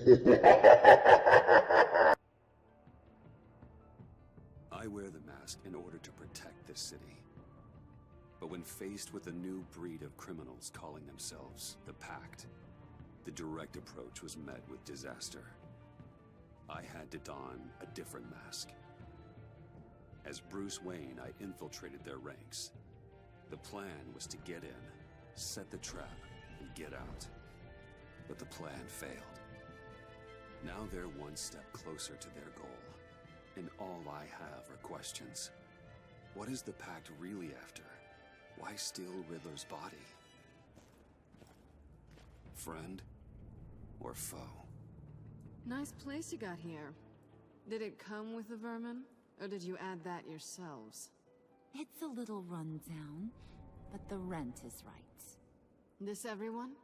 I wear the mask in order to protect this city. But when faced with a new breed of criminals calling themselves the Pact, the direct approach was met with disaster. I had to don a different mask. As Bruce Wayne, I infiltrated their ranks. The plan was to get in, set the trap, and get out. But the plan failed. Now they're one step closer to their goal, and all I have are questions. What is the Pact really after? Why steal Riddler's body? Friend or foe? Nice place you got here. Did it come with the vermin, or did you add that yourselves? It's a little run down, but the rent is right. This everyone?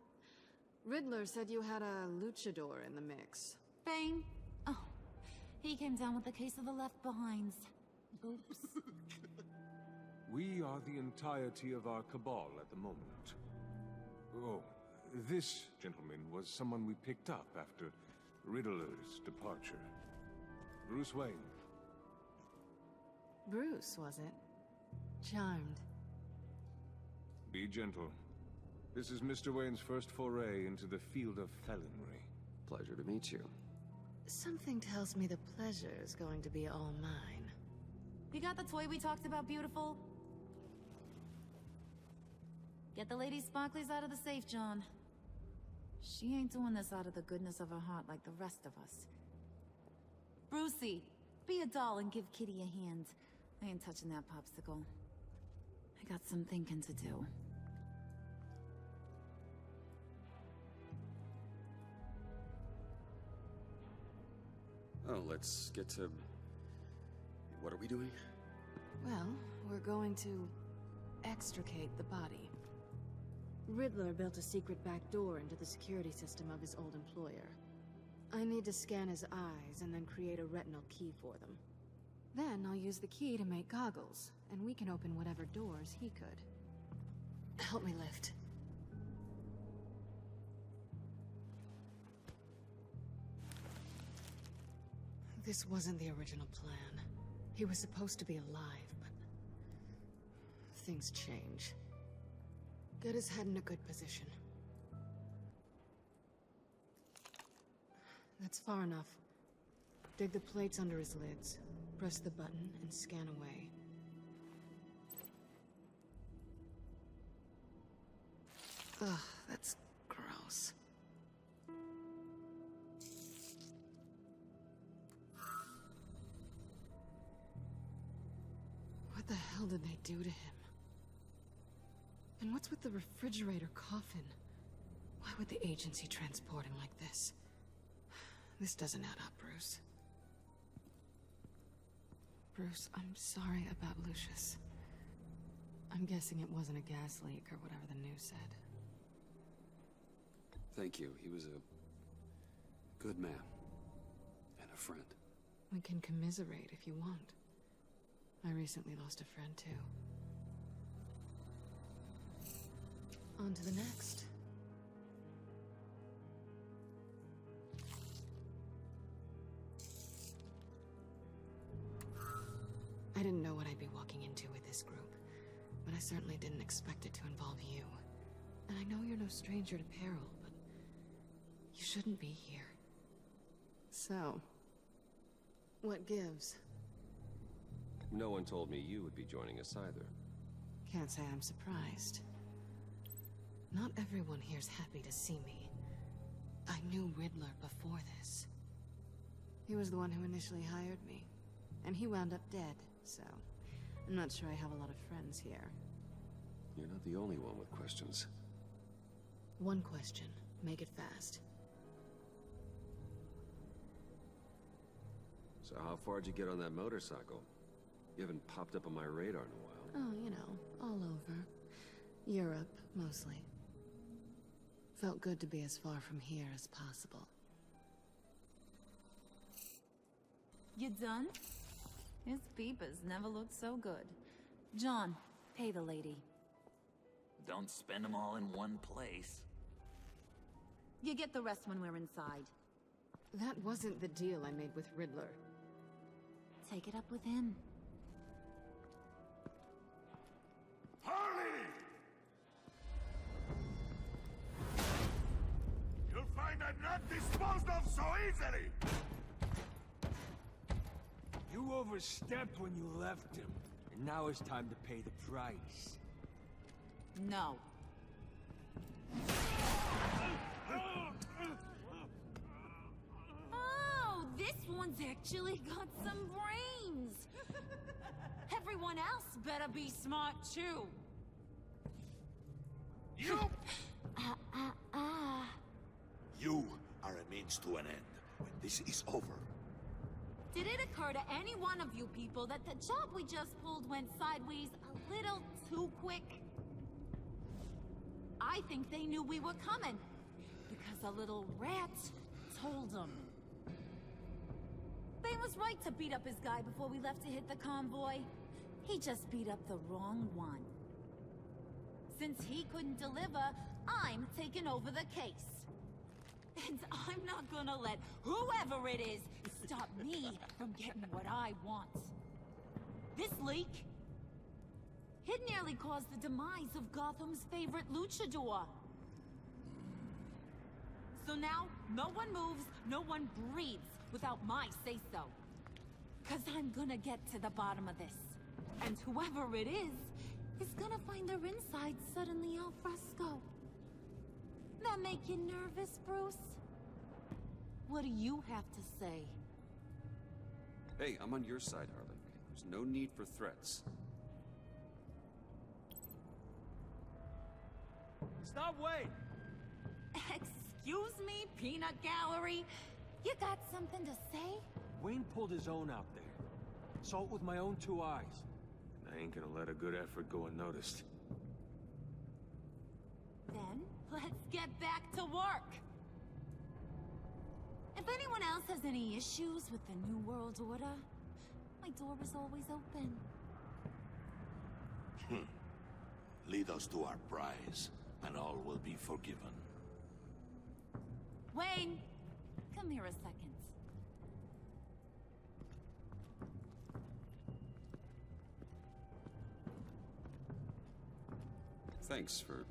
Riddler said you had a luchador in the mix. Bane? Oh, he came down with a case of the left behinds. Oops. We are the entirety of our cabal at the moment. Oh, this gentleman was someone we picked up after Riddler's departure. Bruce Wayne. Bruce, was it? Charmed. Be gentle. This is Mr. Wayne's first foray into the field of felonry. Pleasure to meet you. Something tells me the pleasure is going to be all mine. You got the toy we talked about, beautiful? Get the lady sparklies out of the safe, John. She ain't doing this out of the goodness of her heart like the rest of us. Brucey, be a doll and give Kitty a hand. I ain't touching that popsicle. I got some thinking to do. Oh, let's get to... What are we doing? Well, we're going to extricate the body. Riddler built a secret back door into the security system of his old employer. I need to scan his eyes and then create a retinal key for them. Then I'll use the key to make goggles, and we can open whatever doors he could. Help me lift. This wasn't the original plan. He was supposed to be alive, but things change. Get his head in a good position. That's far enough. Dig the plates under his lids, press the button, and scan away. Ugh, that's gross. What the hell did they do to him? And what's with the refrigerator coffin? Why would the agency transport him like this? This doesn't add up, Bruce. Bruce, I'm sorry about Lucius. I'm guessing it wasn't a gas leak or whatever the news said. Thank you. He was a good man. And a friend. We can commiserate if you want. I recently lost a friend, too. On to the next. I didn't know what I'd be walking into with this group, but I certainly didn't expect it to involve you. And I know you're no stranger to peril, but you shouldn't be here. So, what gives? No one told me you would be joining us either. Can't say I'm surprised. Not everyone here's happy to see me. I knew Riddler before this. He was the one who initially hired me, and he wound up dead, so I'm not sure I have a lot of friends here. You're not the only one with questions. One question. Make it fast. So how far'd you get on that motorcycle? You haven't popped up on my radar in a while. Oh, you know, all over. Europe, mostly. Felt good to be as far from here as possible. You done? His peepers never looked so good. John, pay the lady. Don't spend them all in one place. You get the rest when we're inside. That wasn't the deal I made with Riddler. Take it up with him. Harley! You'll find I'm not disposed of so easily! You overstepped when you left him, and now it's time to pay the price. No. Oh, this one's actually got some brains. Everyone else better be smart too. You! You are a means to an end. When this is over, Did it occur to any one of you people that the job we just pulled went sideways a little too quick? I think they knew we were coming, because a little rat told them. They was right to beat up his guy before we left to hit the convoy. He just beat up the wrong one. Since he couldn't deliver, I'm taking over the case. And I'm not gonna let whoever it is stop me from getting what I want. This leak, it nearly caused the demise of Gotham's favorite luchador. So now, no one moves, no one breathes without my say-so. 'Cause I'm gonna get to the bottom of this. And whoever it is gonna find their insides suddenly al fresco. That make you nervous, Bruce? What do you have to say? Hey, I'm on your side, Harley. There's no need for threats. Stop, wait! Excuse me, peanut gallery? You got something to say? Wayne pulled his own out there. Saw it with my own two eyes. I ain't gonna let a good effort go unnoticed. Then, let's get back to work. If anyone else has any issues with the New World Order, my door is always open. lead us to our prize, and all will be forgiven. Wayne, come here a second. Thanks for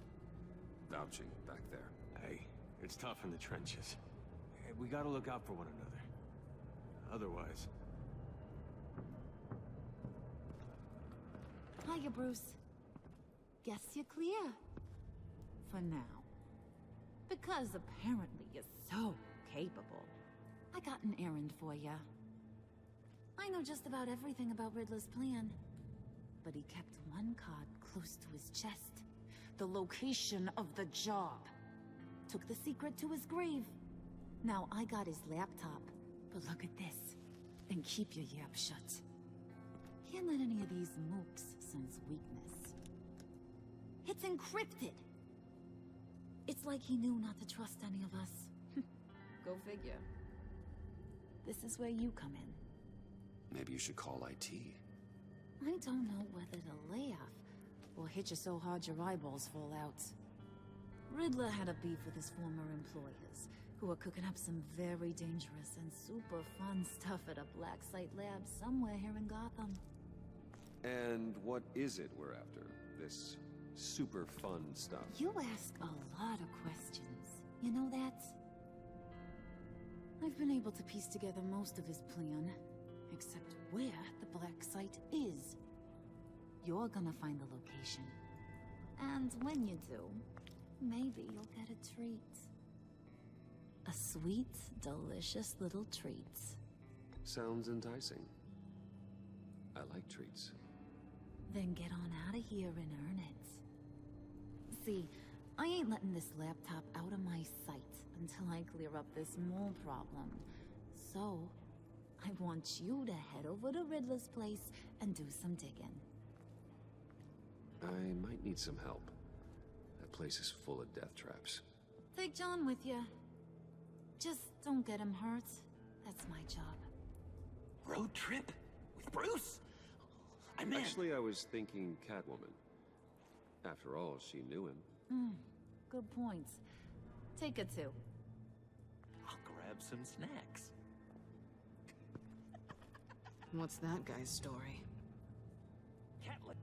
vouching back there. Hey, it's tough in the trenches. Hey, we gotta look out for one another. Otherwise... Hiya, Bruce. Guess you're clear. For now. Because apparently you're so capable. I got an errand for ya. I know just about everything about Riddler's plan. But he kept one card close to his chest. The location of the job. Took the secret to his grave. Now I got his laptop. But look at this. And keep your yap shut. Can't let any of these mooks sense weakness. It's encrypted. It's like he knew not to trust any of us. Go figure. This is where you come in. Maybe you should call IT. I don't know whether to lay off or hit you so hard your eyeballs fall out. Riddler had a beef with his former employers, who were cooking up some very dangerous and super fun stuff at a black site lab somewhere here in Gotham. And what is it we're after? This super fun stuff? You ask a lot of questions. You know that? I've been able to piece together most of his plan, except where the black site is. You're gonna find the location. And when you do, maybe you'll get a treat. A sweet, delicious little treat. Sounds enticing. I like treats. Then get on out of here and earn it. See, I ain't letting this laptop out of my sight until I clear up this mole problem. So, I want you to head over to Riddler's place and do some digging. I might need some help. That place is full of death traps. Take John with you. Just don't get him hurt. That's my job. Road trip? With Bruce? I'm in. Actually, I was thinking Catwoman. After all, she knew him. Good point. Take it too. I'll grab up some snacks. What's that guy's story? Catlin.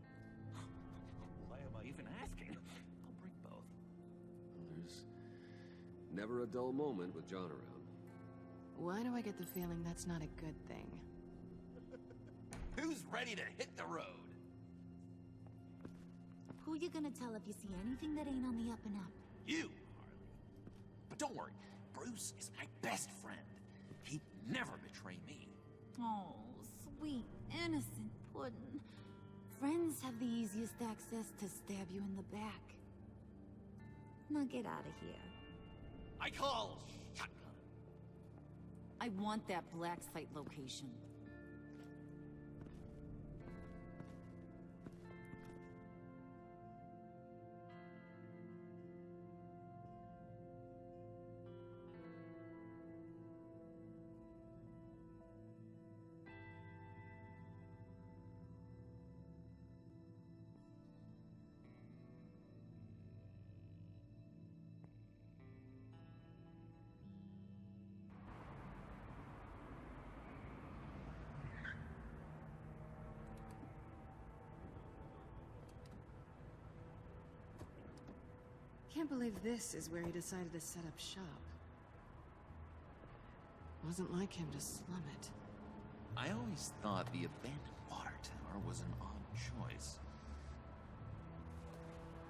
Why am I even asking? I'll bring both. There's never a dull moment with John around. Why do I get the feeling that's not a good thing? Who's ready to hit the road? Who you gonna tell if you see anything that ain't on the up and up? You, Harley. But don't worry, Bruce is my best friend. He'd never betray me. Oh, sweet, innocent puddin'. Friends have the easiest access to stab you in the back. Now get out of here. I call shotgun. I want that black site location. Can't believe this is where he decided to set up shop. Wasn't like him to slum it. I always thought the abandoned water tower was an odd choice.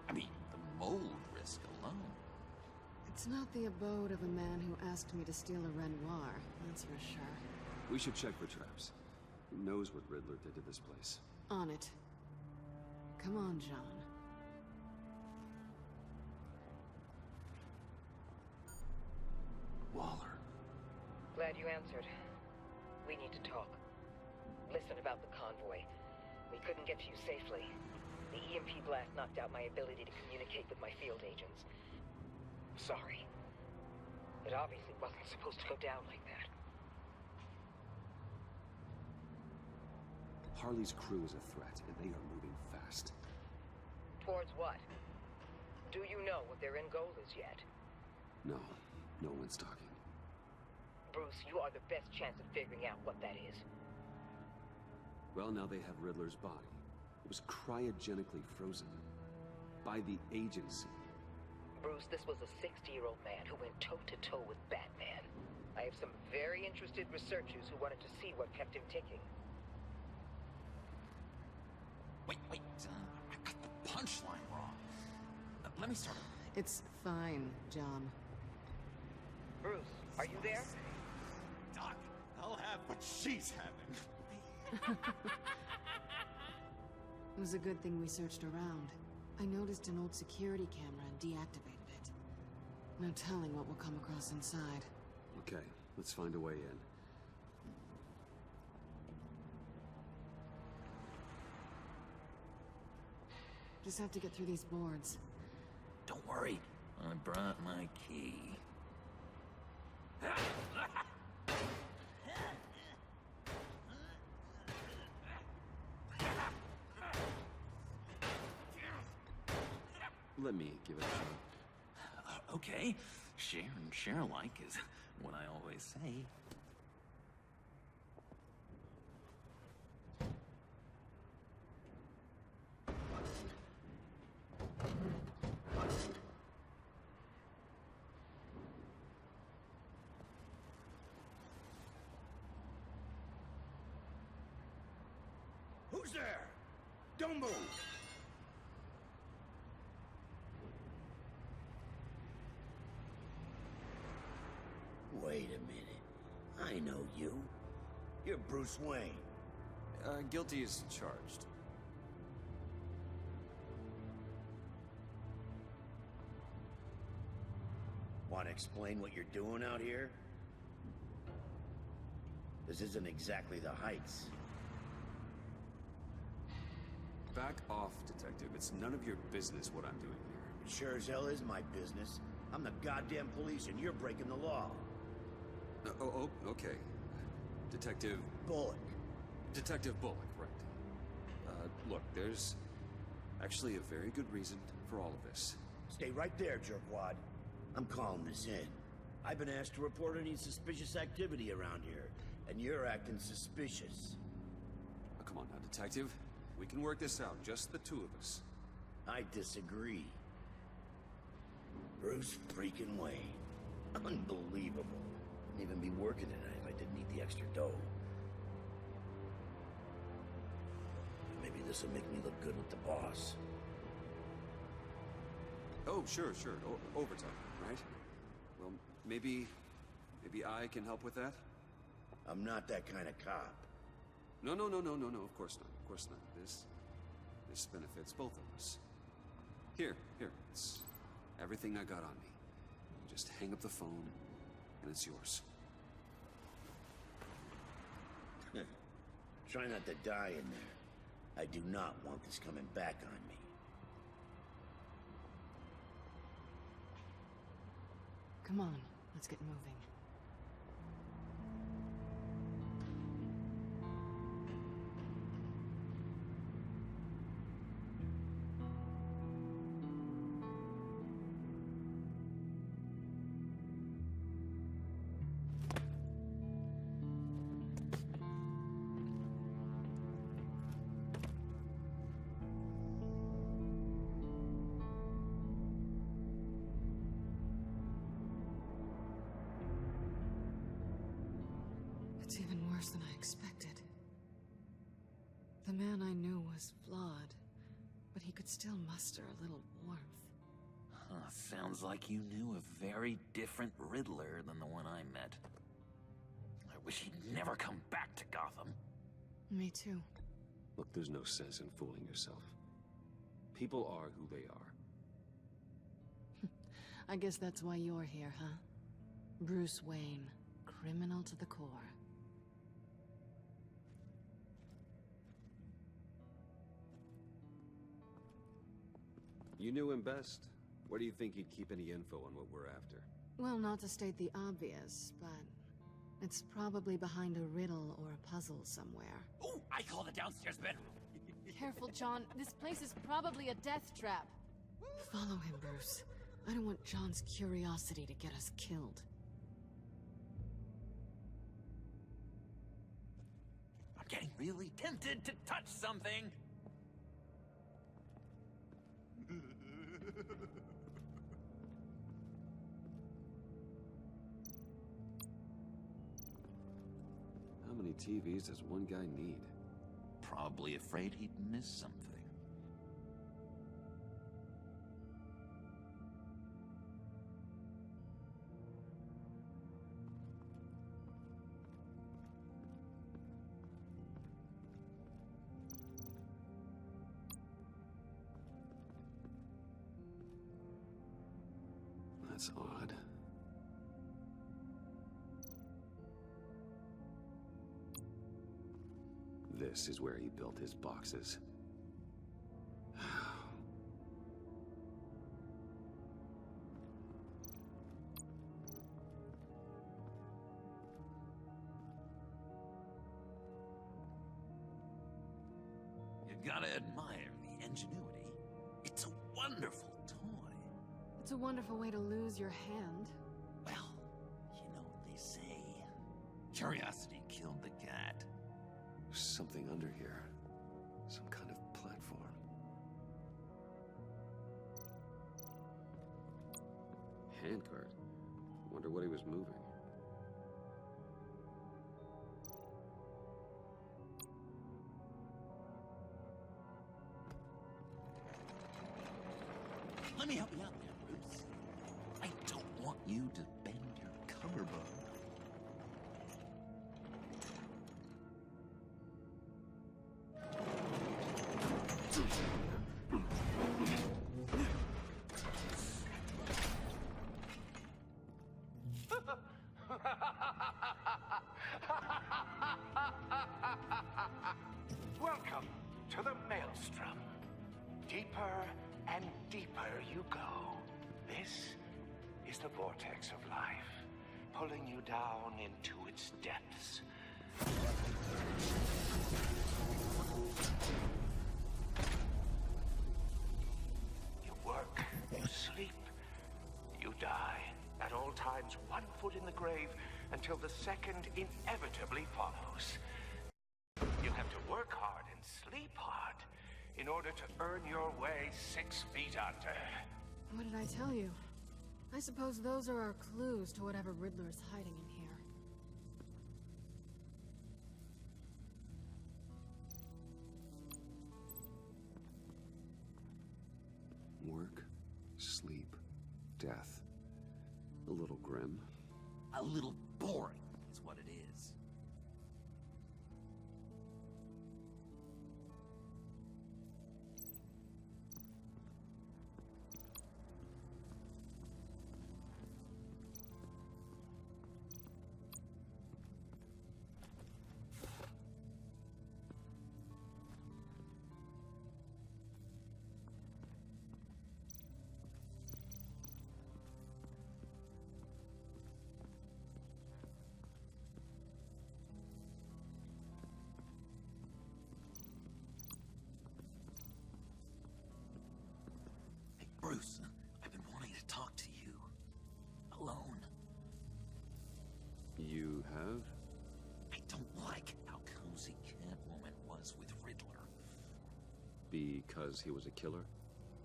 I mean, the mold risk alone. It's not the abode of a man who asked me to steal a Renoir, that's for sure. We should check for traps. Who knows what Riddler did to this place? On it. Come on, John. Waller. Glad you answered. We need to talk. Listen about the convoy. We couldn't get to you safely. The EMP blast knocked out my ability to communicate with my field agents. Sorry. It obviously wasn't supposed to go down like that. Harley's crew is a threat, and they are moving fast. Towards what? Do you know what their end goal is yet? No, no one's talking. Bruce, you are the best chance of figuring out what that is. Well, now they have Riddler's body. It was cryogenically frozen. By the agency. Bruce, this was a 60-year-old man who went toe-to-toe with Batman. I have some very interested researchers who wanted to see what kept him ticking. Wait, I got the punchline wrong. Let me start over. It's fine, John. Bruce, are you there? Doc, I'll have what she's having. It was a good thing we searched around. I noticed an old security camera and deactivated it. No telling what we'll come across inside. Okay, let's find a way in. Just have to get through these boards. Don't worry, I brought my key. Let me give it a shot. Okay, share alike is what I always say. Who's there? Don't move! Wait a minute. I know you. You're Bruce Wayne. Guilty as charged. Want to explain what you're doing out here? This isn't exactly the Heights. Back off, Detective. It's none of your business what I'm doing here. It sure as hell is my business. I'm the goddamn police and you're breaking the law. Okay. Detective... Bullock. Detective Bullock, right. Look, there's actually a very good reason for all of this. Stay right there, jerkwad. I'm calling this in. I've been asked to report any suspicious activity around here, and you're acting suspicious. Oh, come on now, Detective. We can work this out, just the two of us. I disagree. Bruce freaking Wayne. Unbelievable. Wouldn't even be working tonight if I didn't need the extra dough. Maybe this will make me look good with the boss. Oh, sure. Overtime, right? Well, maybe I can help with that? I'm not that kind of cop. No, of course not. This benefits both of us. Here, it's everything I got on me. Just hang up the phone, and it's yours. Try not to die in there. I do not want this coming back on me. Come on, let's get moving. It's even worse than I expected. The man I knew was flawed, but he could still muster a little warmth. Huh, sounds like you knew a very different Riddler than the one I met. I wish he'd never come back to Gotham. Me too. Look, there's no sense in fooling yourself. People are who they are. I guess that's why you're here, huh? Bruce Wayne, criminal to the core. You knew him best. Where do you think he'd keep any info on what we're after? Well, not to state the obvious, but it's probably behind a riddle or a puzzle somewhere. Ooh, I call the downstairs bedroom. Careful, John. This place is probably a death trap. Follow him, Bruce. I don't want John's curiosity to get us killed. I'm getting really tempted to touch something. How many TVs does one guy need? Probably afraid he'd miss something. That's odd. This is where he built his boxes. You gotta admire the ingenuity. It's a wonderful toy. It's a wonderful way to lose your hand. Well, you know what they say. Curiosity killed the cat. There's something under here. Some kind of platform. Handcart. Wonder what he was moving. Let me help you out there, Bruce. I don't want you to bend your collarbone. Welcome to the Maelstrom. Deeper and deeper you go. This is the vortex of life, pulling you down into its depths. You work, you sleep, you die. At all times, finds one foot in the grave until the second inevitably follows. You have to work hard and sleep hard in order to earn your way 6 feet under. What did I tell you? I suppose those are our clues to whatever Riddler's hiding in here. Work, sleep, death. A little grim. A little boring is what it is. Bruce, I've been wanting to talk to you. Alone. You have? I don't like how cozy Catwoman was with Riddler. Because he was a killer?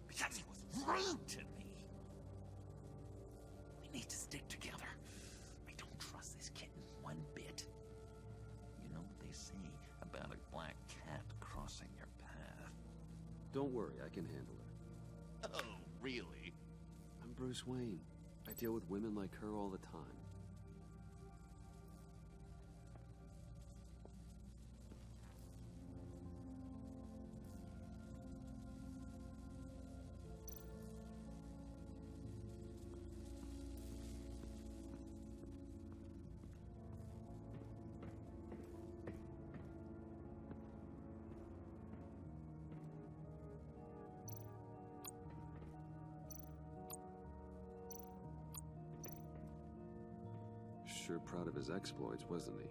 Because he was rude to me. We need to stick together. I don't trust this kitten one bit. You know what they say about a black cat crossing your path? Don't worry, I can handle it. Oh, really? I'm Bruce Wayne. I deal with women like her all the time. Sure proud of his exploits, wasn't he?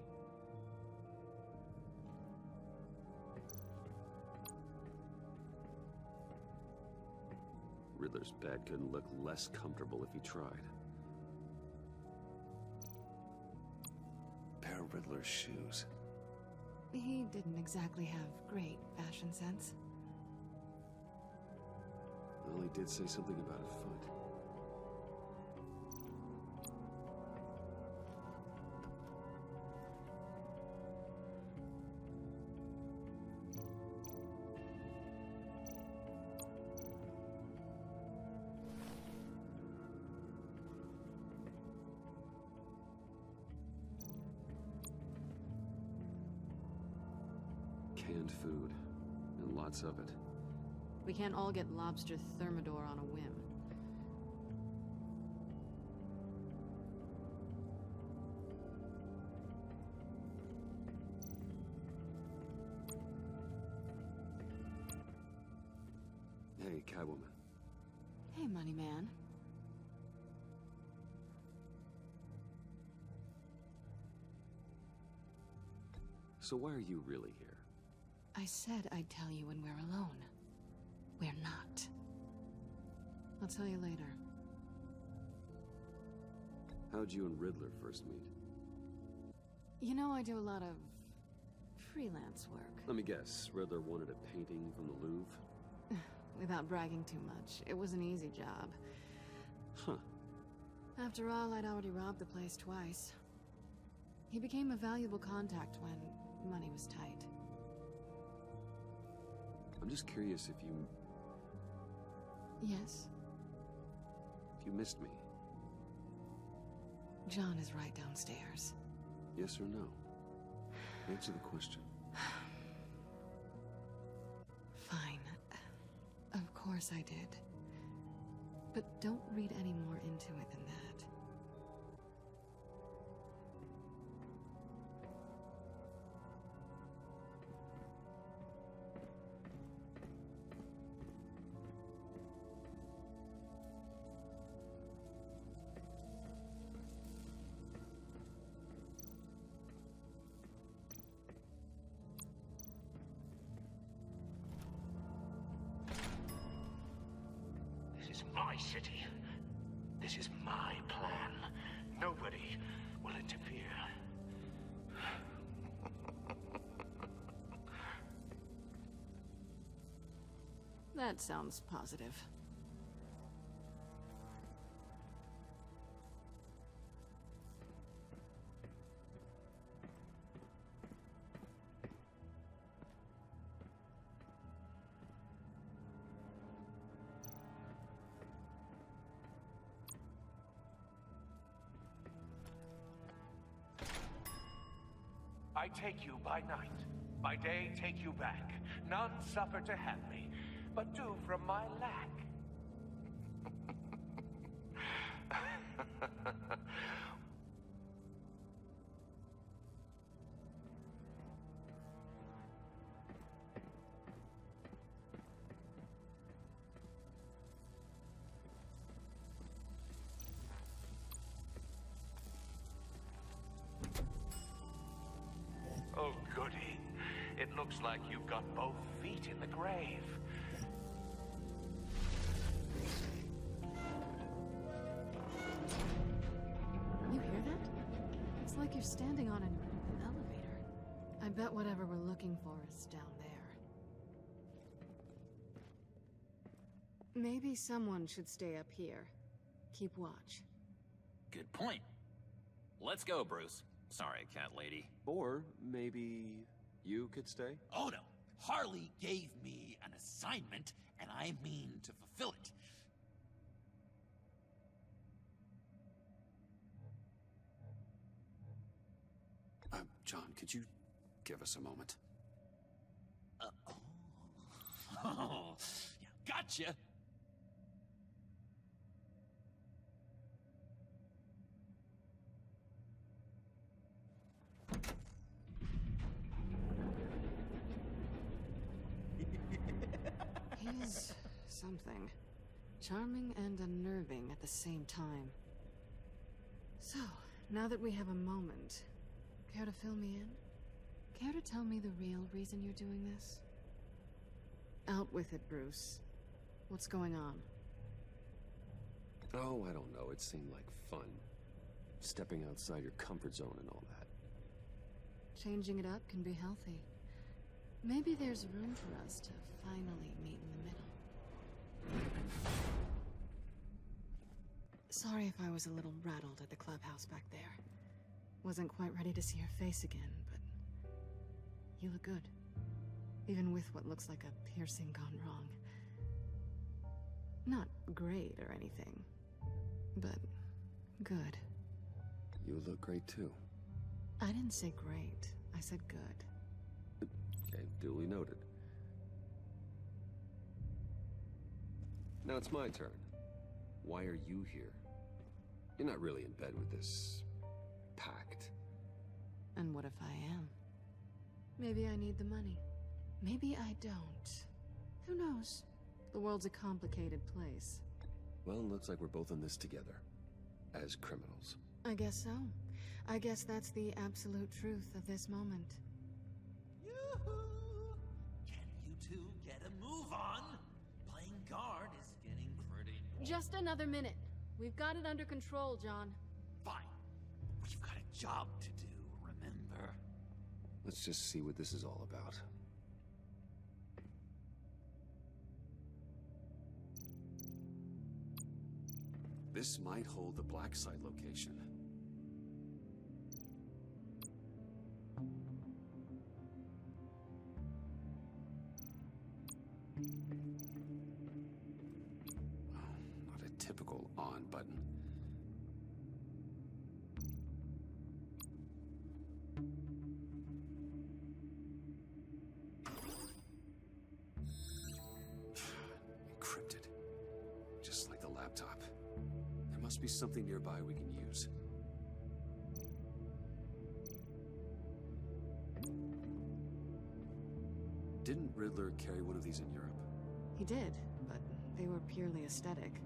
Riddler's bed couldn't look less comfortable if he tried. Pair of Riddler's shoes. He didn't exactly have great fashion sense. Well, he did say something about a foot. Canned food, and lots of it. We can't all get lobster thermidor on a whim. Hey, Catwoman. Hey, money man. So why are you really here? I said I'd tell you when we're alone. We're not. I'll tell you later. How'd you and Riddler first meet? You know, I do a lot of freelance work. Let me guess, Riddler wanted a painting from the Louvre? Without bragging too much, it was an easy job. Huh. After all, I'd already robbed the place twice. He became a valuable contact when money was tight. I'm just curious if you... Yes? If you missed me. John is right downstairs. Yes or no? Answer the question. Fine. Of course I did. But don't read any more into it than that. This is my city. This is my plan. nobody will interfere. That sounds positive. I take you by night, by day take you back. None suffer to have me, but do from my lack. Oh, goody. It looks like you've got both feet in the grave. You hear that? It's like you're standing on an elevator. I bet whatever we're looking for is down there. Maybe someone should stay up here. Keep watch. Good point. Let's go, Bruce. Sorry, cat lady. Or maybe you could stay? Oh no, Harley gave me an assignment, and I mean to fulfill it. John, could you give us a moment? Oh, yeah, gotcha. He's something. Charming and unnerving at the same time. So, now that we have a moment, care to fill me in? Care to tell me the real reason you're doing this? Out with it, Bruce. What's going on? Oh, I don't know. It seemed like fun. Stepping outside your comfort zone and all that. Changing it up can be healthy. Maybe there's room for us to finally meet in the middle. Sorry if I was a little rattled at the clubhouse back there. Wasn't quite ready to see your face again, but you look good. Even with what looks like a piercing gone wrong. Not great or anything, but good. You look great too. I didn't say great. I said good. Okay, duly noted. Now it's my turn. Why are you here? You're not really in bed with this pact. And what if I am? Maybe I need the money. Maybe I don't. Who knows? The world's a complicated place. Well, it looks like we're both in this together. As criminals. I guess so. I guess that's the absolute truth of this moment. Yoo-hoo! Can you two get a move on? Playing guard is getting pretty... Just another minute. We've got it under control, John. Fine. We've got a job to do, remember? Let's just see what this is all about. This might hold the black site location. Well, not a typical on button. Encrypted. Just like the laptop. There must be something nearby we can use. Didn't Riddler carry one of these in Europe? He did, but they were purely aesthetic.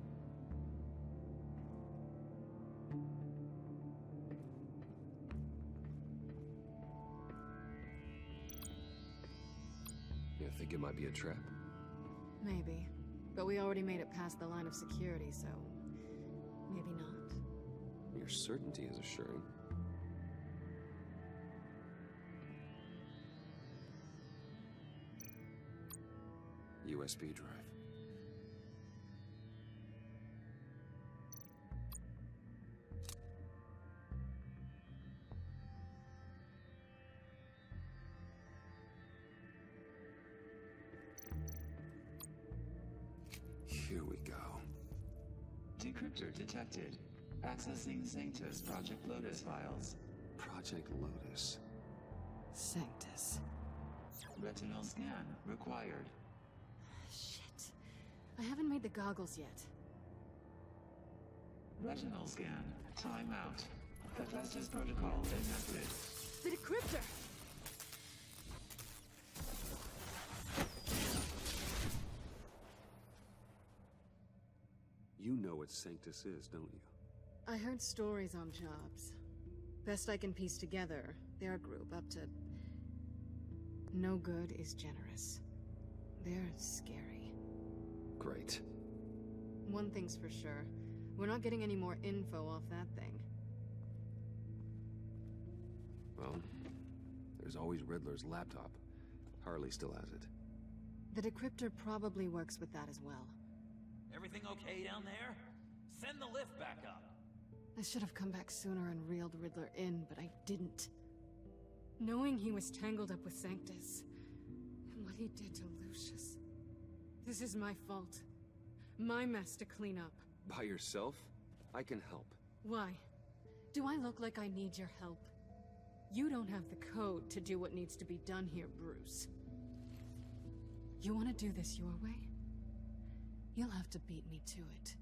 You think it might be a trap? Maybe. But we already made it past the line of security, so... maybe not. your certainty is assuring. USB drive. Here we go. Decryptor detected. Accessing Sanctus Project Lotus files. Project Lotus. Sanctus. Retinal scan required. Shit. I haven't made the goggles yet. Retinal scan. Timeout. Hephaestus protocol enacted. The decryptor! You know what Sanctus is, don't you? I heard stories on jobs. Best I can piece together, their group up to... No good is generous. They're scary. Great. One thing's for sure. We're not getting any more info off that thing. Well, there's always Riddler's laptop. Harley still has it. The decryptor probably works with that as well. Everything okay down there? Send the lift back up. I should have come back sooner and reeled Riddler in, but I didn't. Knowing he was tangled up with Sanctus, and what he did to Lucius. This is my fault. My mess to clean up. By yourself? I can help. Why? Do I look like I need your help? You don't have the code to do what needs to be done here, Bruce. You want to do this your way? You'll have to beat me to it.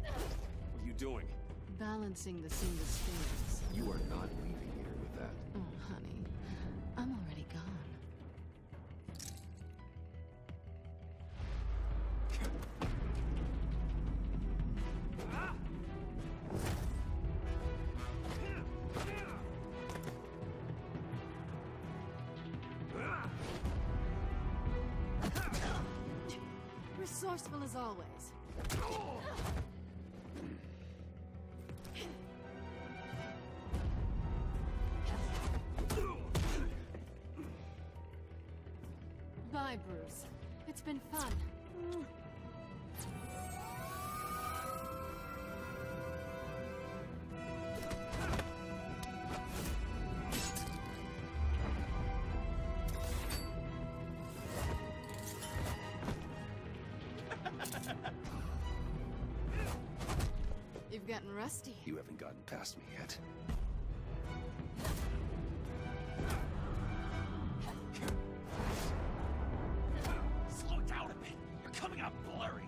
What are you doing? Balancing the single stairs. You are not leaving here with that. Oh, honey. I'm already gone. Resourceful as always. Bye, Bruce. It's been fun. You've gotten rusty. You haven't gotten past me yet. Slow down a bit. You're coming out blurry.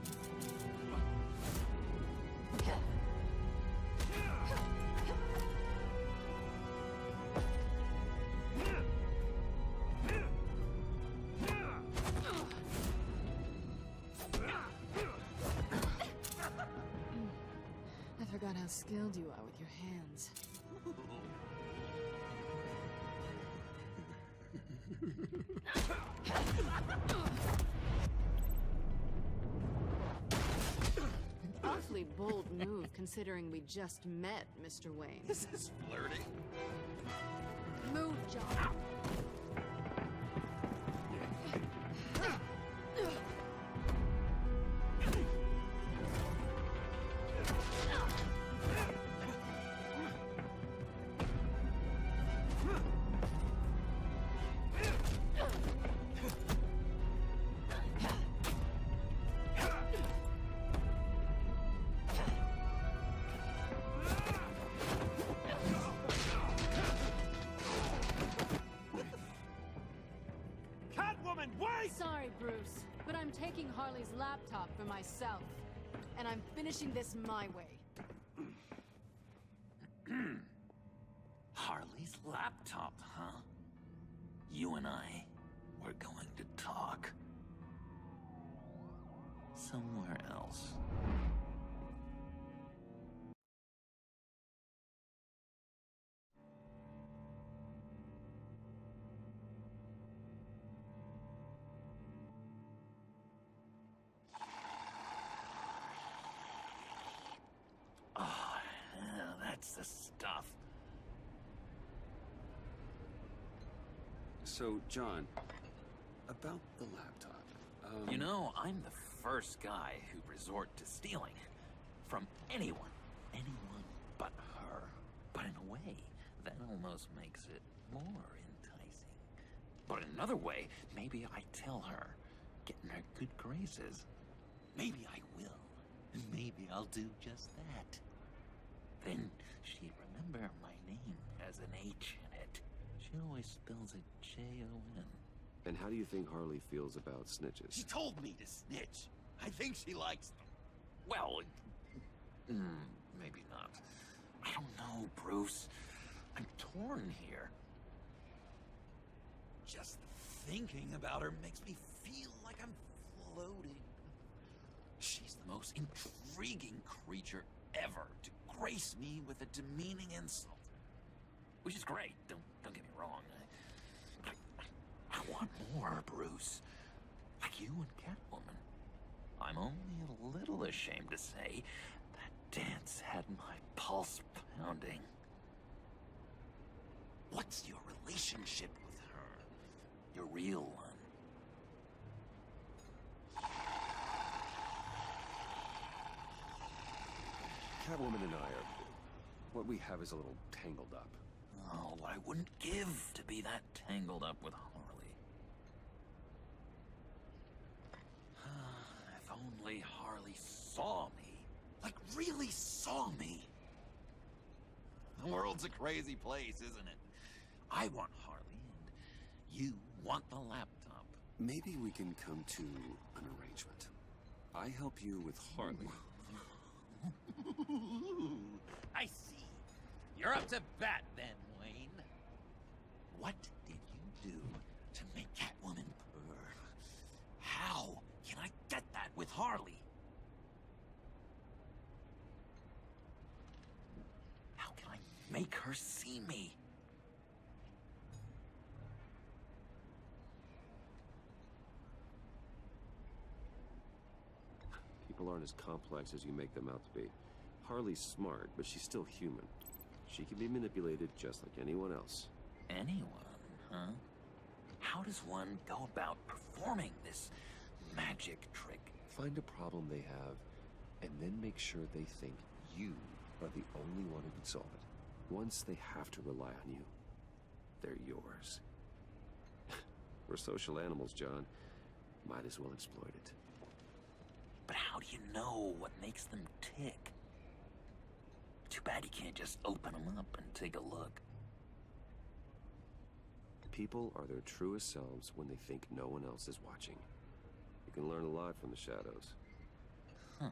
I forgot how skilled you are with your hands. Awfully bold move, considering we just met, Mr. Wayne. This is flirting. Move, John. Sorry, Bruce, but I'm taking Harley's laptop for myself. And I'm finishing this my way. Harley's laptop, huh? You and I, we're going to talk. Somewhere else. enough. So, John, about the laptop. You know, I'm the first guy who'd resort to stealing. From anyone. Anyone but her. But in a way, that almost makes it more enticing. But in another way, maybe I tell her, get in her good graces. Maybe I will. And maybe I'll do just that. Then she'd remember my name has an H in it. She always spells it Jon. And how do you think Harley feels about snitches? She told me to snitch. I think she likes them. Well, maybe not. I don't know, Bruce. I'm torn here. Just thinking about her makes me feel like I'm floating. She's the most intriguing creature ever to grace me with a demeaning insult. Which is great, don't get me wrong. I want more, Bruce. Like you and Catwoman. I'm only a little ashamed to say that dance had my pulse pounding. What's your relationship with her? Your real one. Catwoman and I are... what we have is a little tangled up. Oh, what I wouldn't give to be that tangled up with Harley. If only Harley saw me. Like, really saw me. The world's a crazy place, isn't it? I want Harley, and you want the laptop. Maybe we can come to an arrangement. I help you with Harley. I see. You're up to bat then, Wayne. What did you do to make Catwoman purr? How can I get that with Harley? How can I make her see me? People aren't as complex as you make them out to be. Harley's smart, but she's still human. She can be manipulated just like anyone else. Anyone, huh? How does one go about performing this magic trick? Find a problem they have, and then make sure they think you are the only one who can solve it. Once they have to rely on you, they're yours. We're social animals, John. Might as well exploit it. But how do you know what makes them tick? Too bad you can't just open them up and take a look. People are their truest selves when they think no one else is watching. You can learn a lot from the shadows. Huh.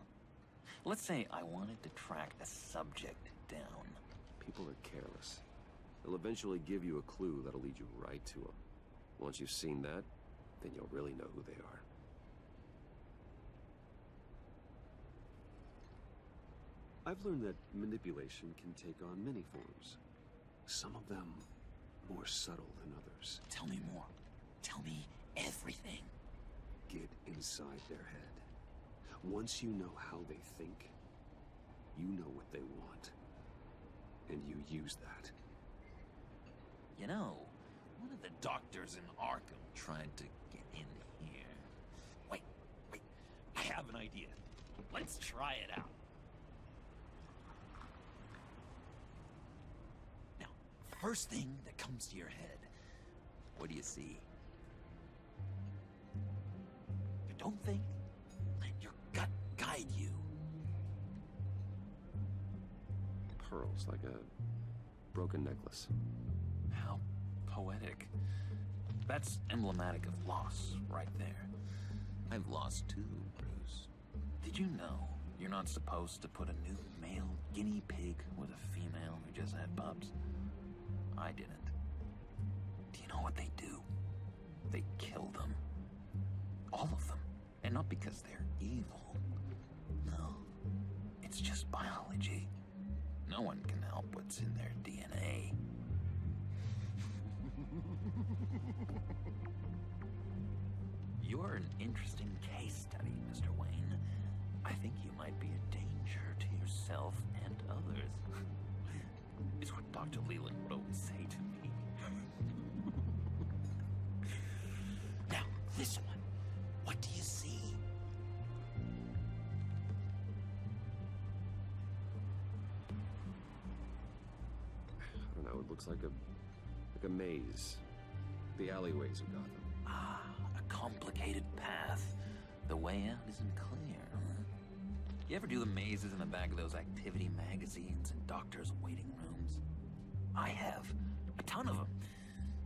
Let's say I wanted to track a subject down. People are careless. They'll eventually give you a clue that'll lead you right to them. Once you've seen that, then you'll really know who they are. I've learned that manipulation can take on many forms. Some of them more subtle than others. Tell me more. Tell me everything. Get inside their head. Once you know how they think, you know what they want. And you use that. You know, one of the doctors in Arkham tried to get in here. Wait. I have an idea. Let's try it out. Now, first thing that comes to your head, what do you see? Don't think. Let your gut guide you. Pearls, like a broken necklace. How poetic. That's emblematic of loss, right there. I've lost too, Bruce. Did you know you're not supposed to put a new male guinea pig with a female who just had pups? I didn't. Do you know what they do? They kill them. All of them. And not because they're evil. No. It's just biology. No one can help what's in their DNA. You're an interesting case study, Mr. Wayne. I think you might be a danger to yourself and others. is what Dr. Leland would always say to me. Now, this one. What do you see? I don't know, it looks like a maze. The alleyways of Gotham. Ah, a complicated path. The way out isn't clear, huh? You ever do the mazes in the back of those activity magazines and doctors' waiting rooms? I have. A ton of them.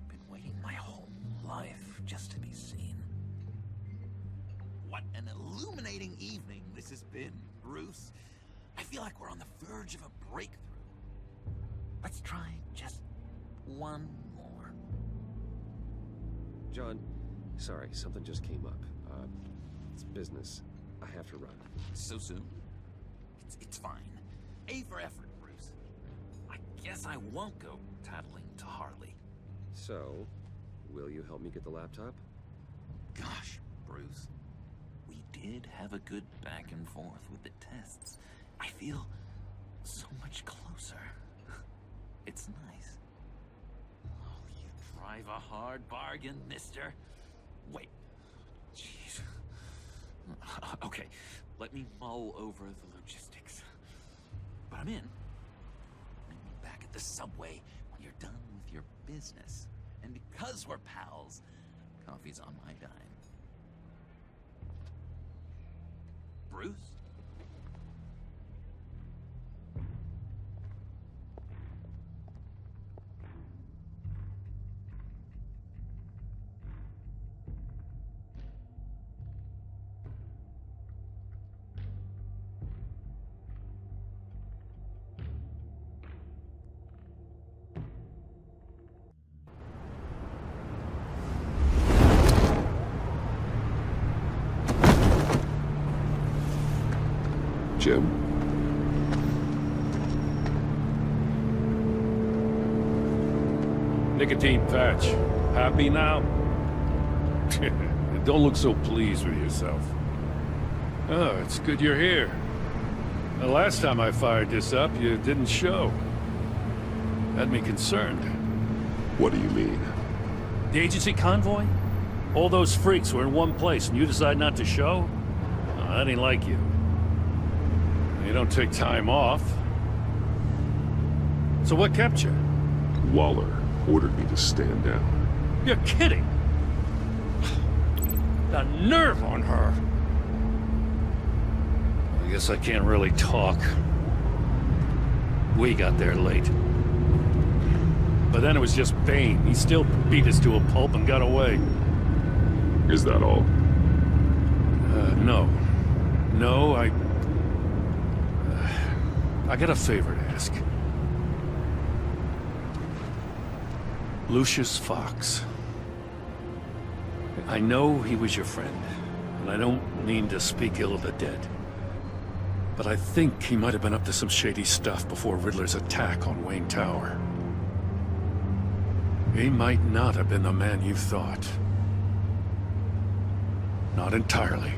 Been waiting my whole life just to be seen. What an illuminating evening this has been, Bruce. I feel like we're on the verge of a breakthrough. Let's try just one more. John, sorry, something just came up. It's business. I have to run. So soon? It's fine. A for effort, Bruce. I guess I won't go tattling to Harley. So, will you help me get the laptop? Gosh, Bruce. We did have a good back and forth with the tests. I feel so much closer. It's nice. Oh, you drive a hard bargain, mister. Wait. Jeez. Okay, let me mull over the logistics. But I'm in. Meet me back at the subway when you're done with your business. And because we're pals, coffee's on my dime. Bruce? Jim? Nicotine patch. Happy now? Don't look so pleased with yourself. Oh, it's good you're here. The last time I fired this up, you didn't show. Had me concerned. What do you mean? The agency convoy? All those freaks were in one place and you decide not to show? Oh, I didn't like you. You don't take time off. So what kept you? Waller ordered me to stand down. You're kidding! The nerve on her! I guess I can't really talk. We got there late. But then it was just Bane. He still beat us to a pulp and got away. Is that all? No. No, I got a favor to ask. Lucius Fox. I know he was your friend, and I don't mean to speak ill of the dead. But I think he might have been up to some shady stuff before Riddler's attack on Wayne Tower. He might not have been the man you thought. Not entirely.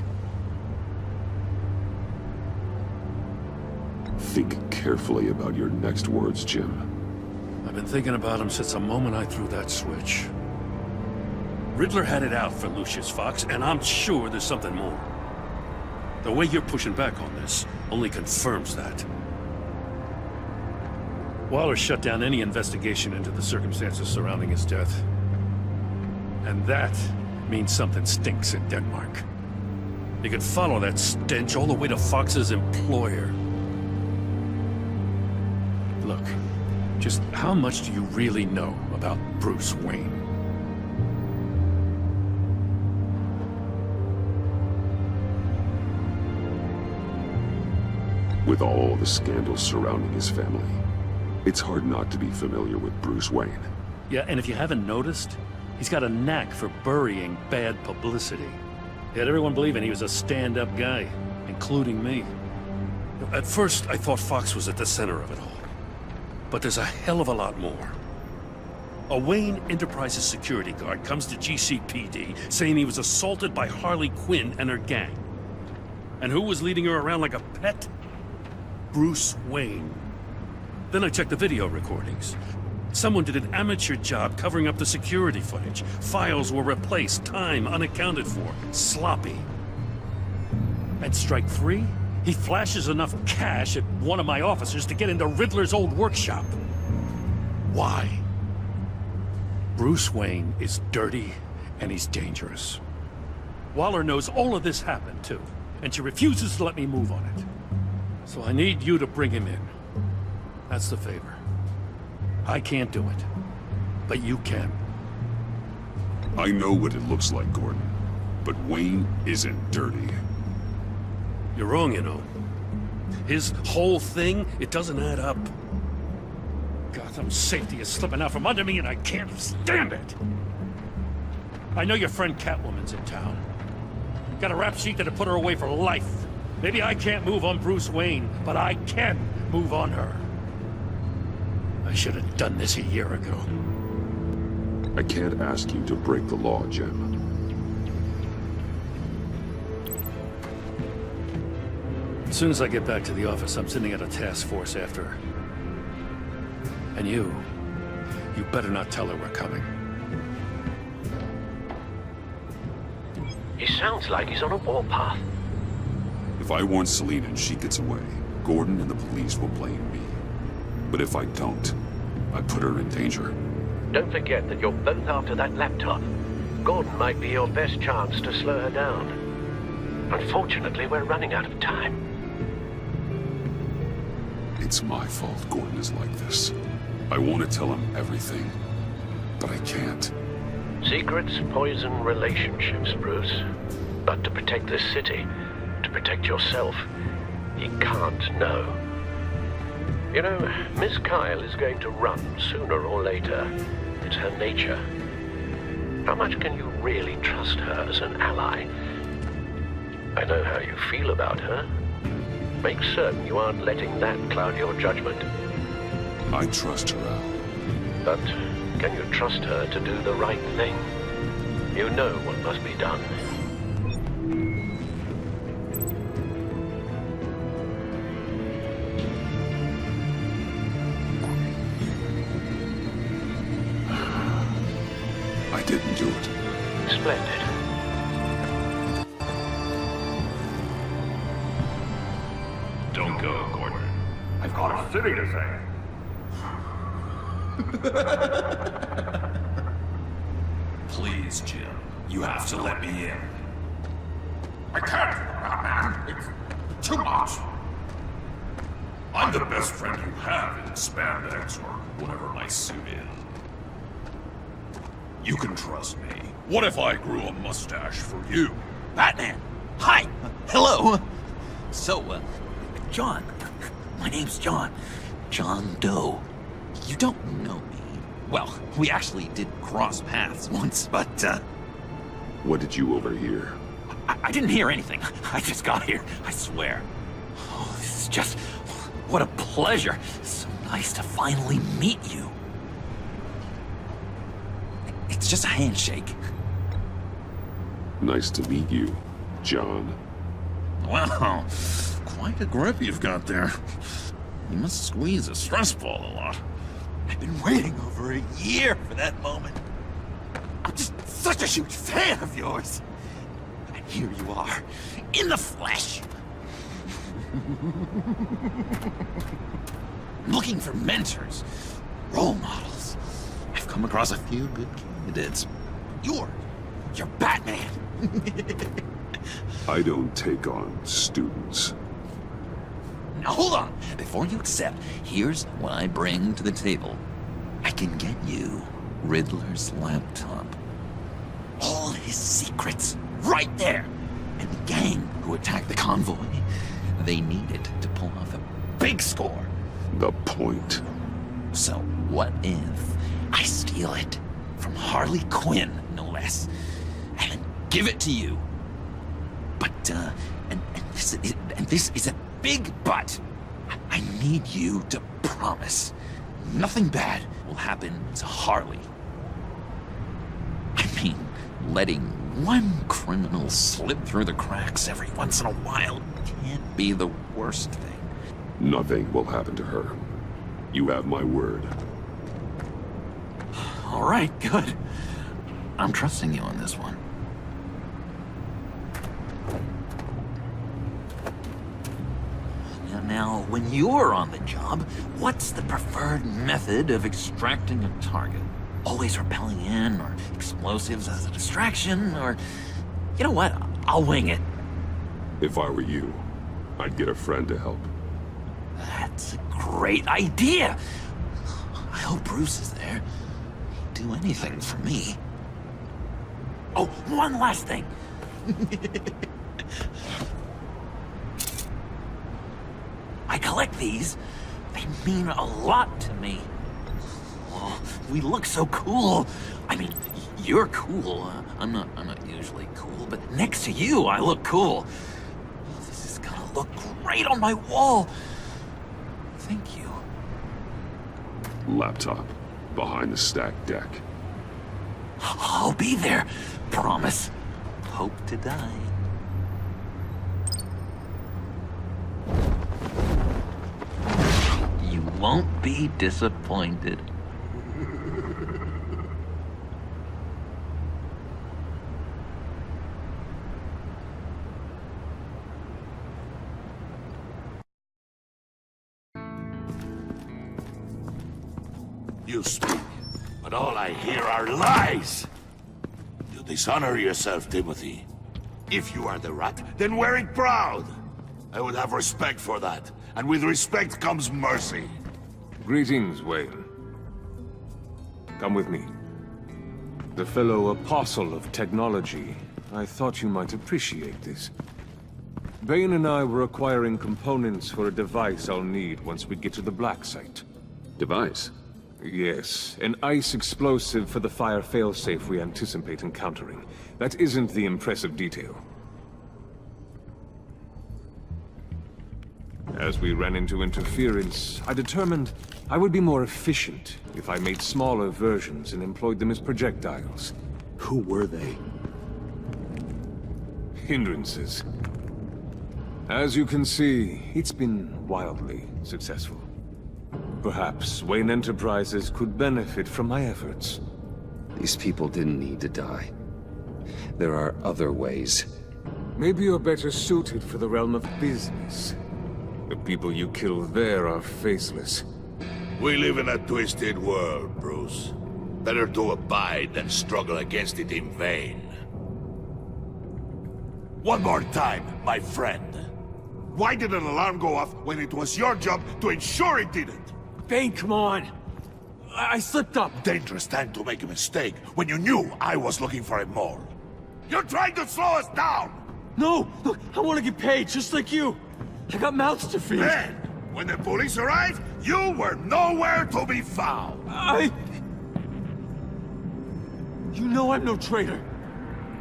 Think carefully about your next words, Jim. I've been thinking about him since the moment I threw that switch. Riddler had it out for Lucius Fox, and I'm sure there's something more. The way you're pushing back on this only confirms that. Waller shut down any investigation into the circumstances surrounding his death. And that means something stinks in Denmark. You can follow that stench all the way to Fox's employer. Look, just how much do you really know about Bruce Wayne? With all the scandals surrounding his family, it's hard not to be familiar with Bruce Wayne. Yeah, and if you haven't noticed, he's got a knack for burying bad publicity. He had everyone believing he was a stand-up guy, including me. At first, I thought Fox was at the center of it all. But there's a hell of a lot more. A Wayne Enterprises security guard comes to GCPD saying he was assaulted by Harley Quinn and her gang. And who was leading her around like a pet? Bruce Wayne. Then I checked the video recordings. Someone did an amateur job covering up the security footage. Files were replaced, time unaccounted for, sloppy. At strike 3, he flashes enough cash at one of my officers to get into Riddler's old workshop. Why? Bruce Wayne is dirty and he's dangerous. Waller knows all of this happened too, and she refuses to let me move on it. So I need you to bring him in. That's the favor. I can't do it, but you can. I know what it looks like, Gordon, but Wayne isn't dirty. You're wrong, you know. His whole thing, it doesn't add up. Gotham's safety is slipping out from under me and I can't stand it. I know your friend Catwoman's in town. Got a rap sheet that'll put her away for life. Maybe I can't move on Bruce Wayne, but I can move on her. I should have done this a year ago. I can't ask you to break the law, Jim. As soon as I get back to the office, I'm sending out a task force after her. And you better not tell her we're coming. He sounds like he's on a warpath. If I warn Selina and she gets away, Gordon and the police will blame me. But if I don't, I put her in danger. Don't forget that you're both after that laptop. Gordon might be your best chance to slow her down. Unfortunately, we're running out of time. It's my fault Gordon is like this. I want to tell him everything, but I can't. Secrets poison relationships, Bruce. But to protect this city, to protect yourself, he can't know. You know, Miss Kyle is going to run sooner or later. It's her nature. How much can you really trust her as an ally? I know how you feel about her. Make certain you aren't letting that cloud your judgment. I trust her, Al. But can you trust her to do the right thing? You know what must be done. I didn't do it. Splendid. Don't go, Gordon. I've got a city to save. Please, Jim. You have to let me in. I can't, Batman. It's too much. I'm the best friend you have in spandex or whatever my suit is. You can trust me. What if I grew a mustache for you? Batman! Hi! Hello! So, John. My name's John. John Doe. You don't know me. Well, we actually did cross paths once, but, What did you overhear? I didn't hear anything. I just got here, I swear. Oh, this is just... what a pleasure. So nice to finally meet you. It's just a handshake. Nice to meet you, John. Wow, quite a grip you've got there. You must squeeze a stress ball a lot. I've been waiting over a year for that moment. I'm just such a huge fan of yours. And here you are, in the flesh. Looking for mentors, role models. I've come across a few good candidates. You're Batman. I don't take on students. Now hold on. Before you accept, here's what I bring to the table. I can get you Riddler's laptop. All his secrets, right there. And the gang who attacked the convoy, they needed to pull off a big score. The point. So what if I steal it from Harley Quinn, no less, and give it to you? But, and this is a big but. I need you to promise nothing bad will happen to Harley. I mean, letting one criminal slip through the cracks every once in a while can't be the worst thing. Nothing will happen to her. You have my word. All right, good. I'm trusting you on this one. Now, when you're on the job, what's the preferred method of extracting a target? Always rappelling in, or explosives as a distraction, or... You know what? I'll wing it. If I were you, I'd get a friend to help. That's a great idea! I hope Bruce is there. He'd do anything for me. Oh, one last thing! I collect these. They mean a lot to me. Oh, we look so cool. I mean, you're cool. I'm not usually cool, but next to you, I look cool. This is gonna look great on my wall. Thank you. Laptop. Behind the stacked deck. I'll be there. Promise. Hope to die. You won't be disappointed. You speak, but all I hear are lies. You dishonor yourself, Timothy. If you are the rat, then wear it proud. I would have respect for that, and with respect comes mercy. Greetings, Wayne. Come with me. The fellow apostle of technology. I thought you might appreciate this. Bane and I were acquiring components for a device I'll need once we get to the Black Site. Device? Yes, an ice explosive for the fire failsafe we anticipate encountering. That isn't the impressive detail. As we ran into interference, I determined I would be more efficient if I made smaller versions and employed them as projectiles. Who were they? Hindrances. As you can see, it's been wildly successful. Perhaps Wayne Enterprises could benefit from my efforts. These people didn't need to die. There are other ways. Maybe you're better suited for the realm of business. The people you kill there are faceless. We live in a twisted world, Bruce. Better to abide than struggle against it in vain. One more time, my friend. Why did an alarm go off when it was your job to ensure it didn't? Bane, come on! I slipped up! Dangerous time to make a mistake when you knew I was looking for a mole. You're trying to slow us down! No! Look, I want to get paid, just like you! I got mouths to feed! Then, when the police arrived, you were nowhere to be found! You know I'm no traitor!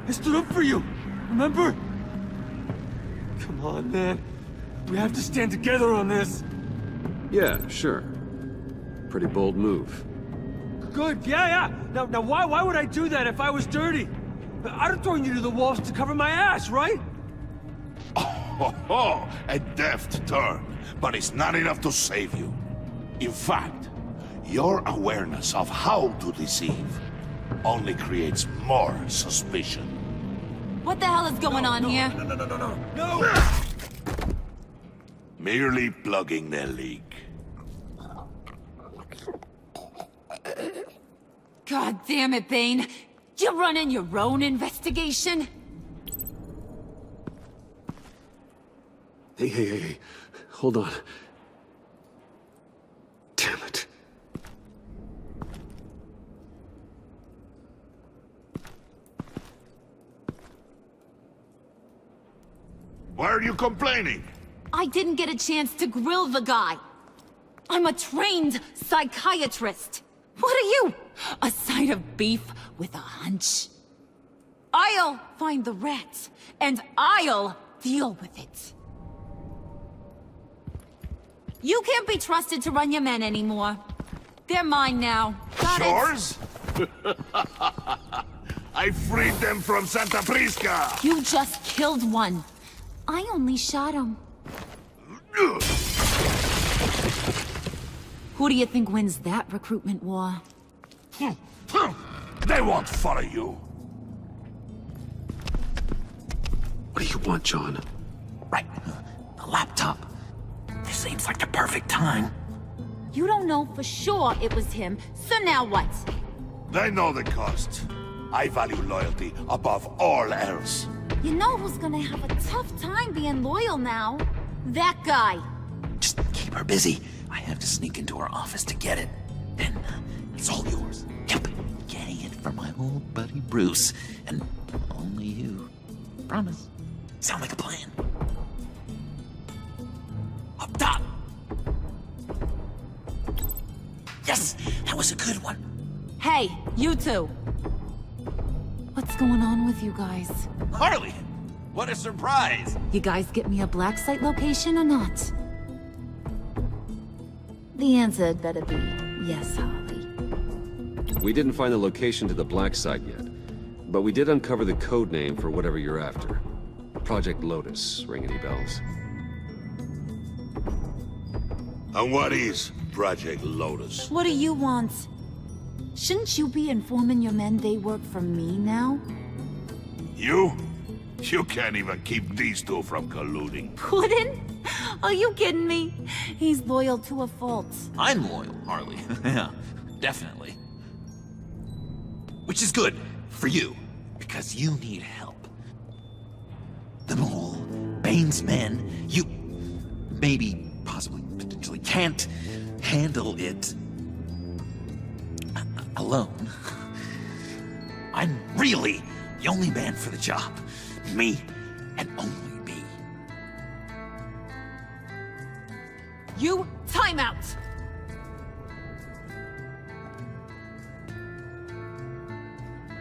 I stood up for you, remember? Come on, man. We have to stand together on this! Yeah, sure. Pretty bold move. Good, yeah. Now why would I do that if I was dirty? I'd have thrown you to the walls to cover my ass, right? Oh, a deft turn, but it's not enough to save you. In fact, your awareness of how to deceive only creates more suspicion. What the hell is going on here? No! Merely plugging the leak. God damn it, Bane. You're running your own investigation? Hey. Hold on. Damn it. Why are you complaining? I didn't get a chance to grill the guy. I'm a trained psychiatrist. What are you? A side of beef with a hunch? I'll find the rats, and I'll deal with it. You can't be trusted to run your men anymore. They're mine now. Got it? Yours? I freed them from Santa Prisca! You just killed one. I only shot him. Who do you think wins that recruitment war? They won't follow you. What do you want, John? Right, the laptop. This seems like the perfect time. You don't know for sure it was him, so now what? They know the cost. I value loyalty above all else. You know who's gonna have a tough time being loyal now? That guy. Just keep her busy. I have to sneak into her office to get it. Then it's all yours. Yep, getting it from my old buddy Bruce. And only you. Promise. Sound like a plan. Up top! Yes, that was a good one. Hey, you two. What's going on with you guys? Harley! What a surprise! You guys get me a black site location or not? The answer had better be yes, Harley. We didn't find the location to the black site yet, but we did uncover the code name for whatever you're after. Project Lotus. Ring any bells? And what is Project Lotus? What do you want? Shouldn't you be informing your men they work for me now? You? You can't even keep these two from colluding. Puddin'? Are you kidding me? He's loyal to a fault. I'm loyal, Harley. Yeah, definitely. Which is good for you, because you need help. The mole, Bane's men, you maybe, possibly, potentially can't handle it alone. I'm really the only man for the job. Me and only me. You, time out!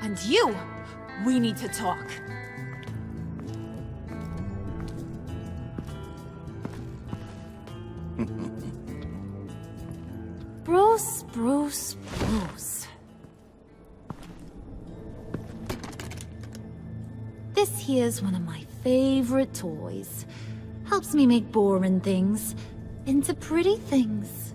And you, we need to talk. Bruce, Bruce, Bruce. This here's one of my favorite toys. Helps me make boring things into pretty things.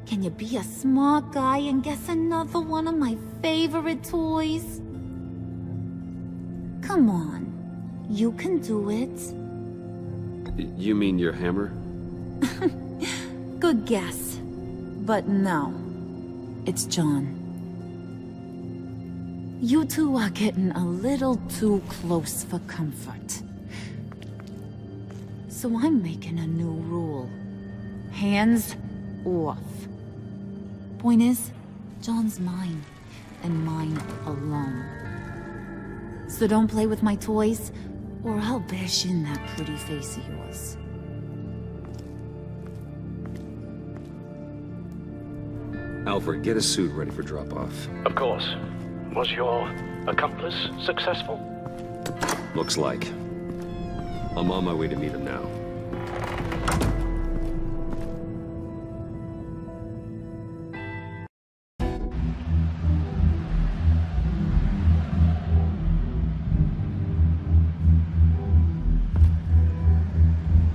Can you be a smart guy and guess another one of my favorite toys? Come on, you can do it. You mean your hammer? Good guess. But no, it's John. You two are getting a little too close for comfort. So I'm making a new rule. Hands off. Point is, John's mine, and mine alone. So don't play with my toys, or I'll bash in that pretty face of yours. Alfred, get a suit ready for drop-off. Of course. Was your accomplice successful? Looks like. I'm on my way to meet him now.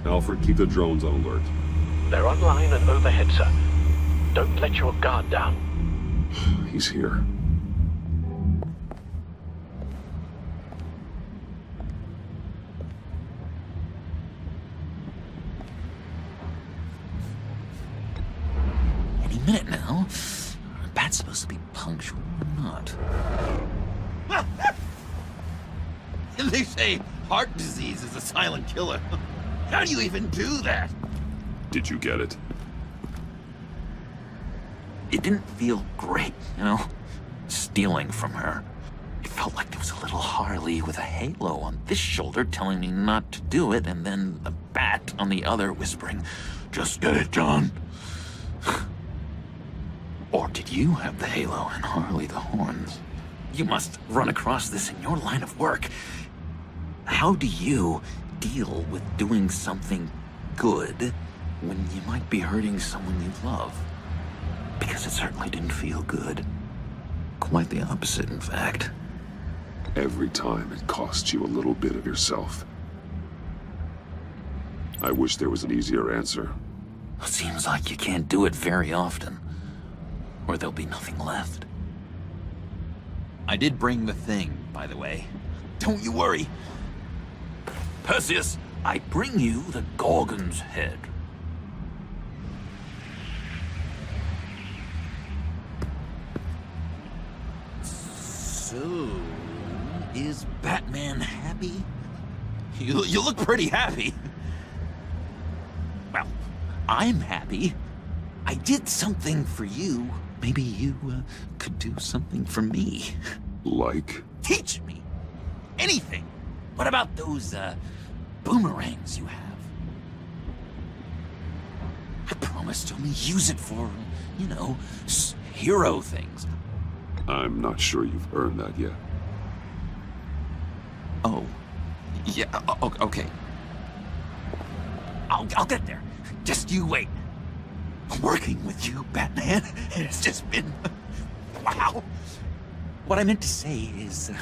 Alfred, keep the drones on alert. They're online and overhead, sir. Don't let your guard down. He's here. Any minute now. Bat's supposed to be punctual or not? They say heart disease is a silent killer. How do you even do that? Did you get it? It didn't feel great, you know? Stealing from her. It felt like there was a little Harley with a halo on this shoulder telling me not to do it, and then a bat on the other whispering, "Just get it, John." Or did you have the halo and Harley the horns? You must run across this in your line of work. How do you deal with doing something good when you might be hurting someone you love? Because it certainly didn't feel good. Quite the opposite, in fact. Every time it costs you a little bit of yourself. I wish there was an easier answer. Seems like you can't do it very often, or there'll be nothing left. I did bring the thing, by the way. Don't you worry. Perseus, I bring you the Gorgon's head. So, is Batman happy? You look pretty happy. Well, I'm happy. I did something for you. Maybe you could do something for me. Like? Teach me. Anything. What about those boomerangs you have? I promised to only use it for, you know, hero things. I'm not sure you've earned that yet. Oh. Yeah, okay. I'll get there. Just you wait. Working with you, Batman, it's just been... wow. What I meant to say is,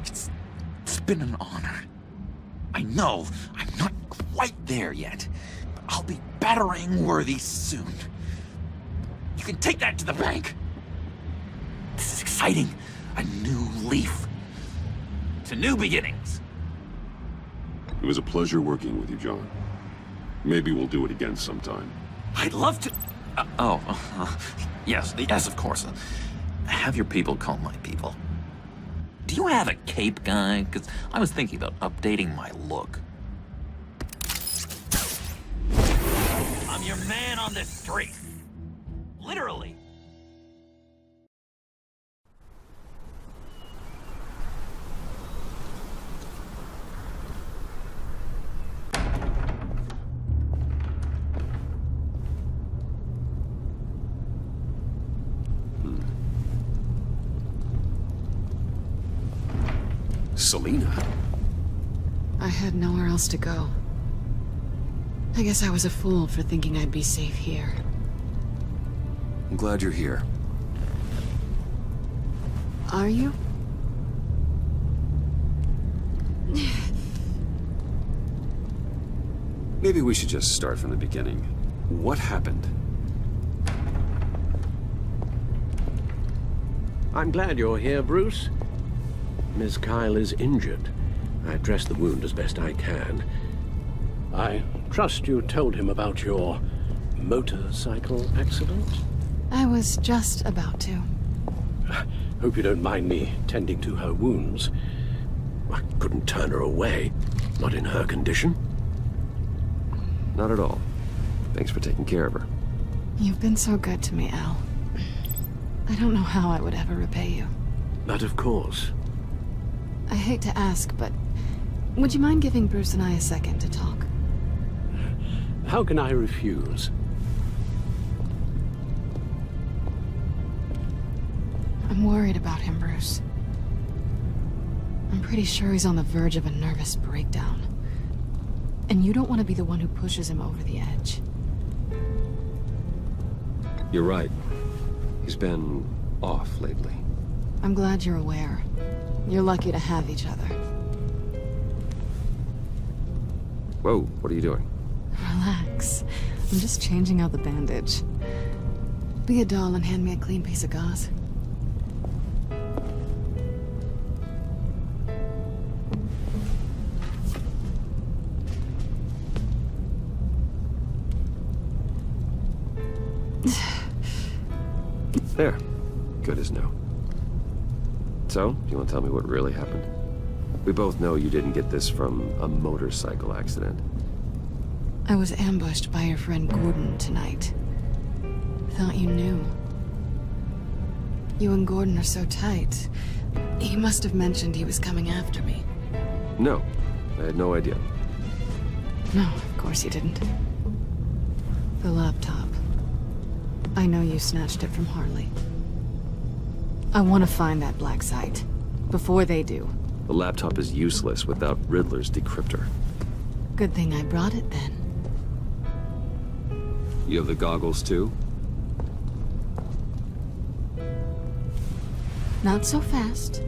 it's been an honor. I know I'm not quite there yet, but I'll be battering worthy soon. You can take that to the bank. This is exciting. A new leaf. To new beginnings. It was a pleasure working with you, John. Maybe we'll do it again sometime. I'd love to... yes, of course. Have your people call my people. Do you have a cape, guy? Because I was thinking about updating my look. I'm your man on this street. Literally. Selina? I had nowhere else to go. I guess I was a fool for thinking I'd be safe here. I'm glad you're here. Are you? Maybe we should just start from the beginning. What happened? I'm glad you're here, Bruce. Miss Kyle is injured. I dressed the wound as best I can. I trust you told him about your motorcycle accident? I was just about to. Hope you don't mind me tending to her wounds. I couldn't turn her away, not in her condition. Not at all. Thanks for taking care of her. You've been so good to me, Al. I don't know how I would ever repay you. But of course. I hate to ask, but would you mind giving Bruce and I a second to talk? How can I refuse? I'm worried about him, Bruce. I'm pretty sure he's on the verge of a nervous breakdown. And you don't want to be the one who pushes him over the edge. You're right. He's been off lately. I'm glad you're aware. You're lucky to have each other. Whoa, what are you doing? Relax. I'm just changing out the bandage. Be a doll and hand me a clean piece of gauze. There. Good as new. So, you want to tell me what really happened? We both know you didn't get this from a motorcycle accident. I was ambushed by your friend Gordon tonight. Thought you knew. You and Gordon are so tight. He must have mentioned he was coming after me. No, I had no idea. No, of course you didn't. The laptop. I know you snatched it from Harley. I want to find that black site. Before they do. The laptop is useless without Riddler's decryptor. Good thing I brought it then. You have the goggles too? Not so fast.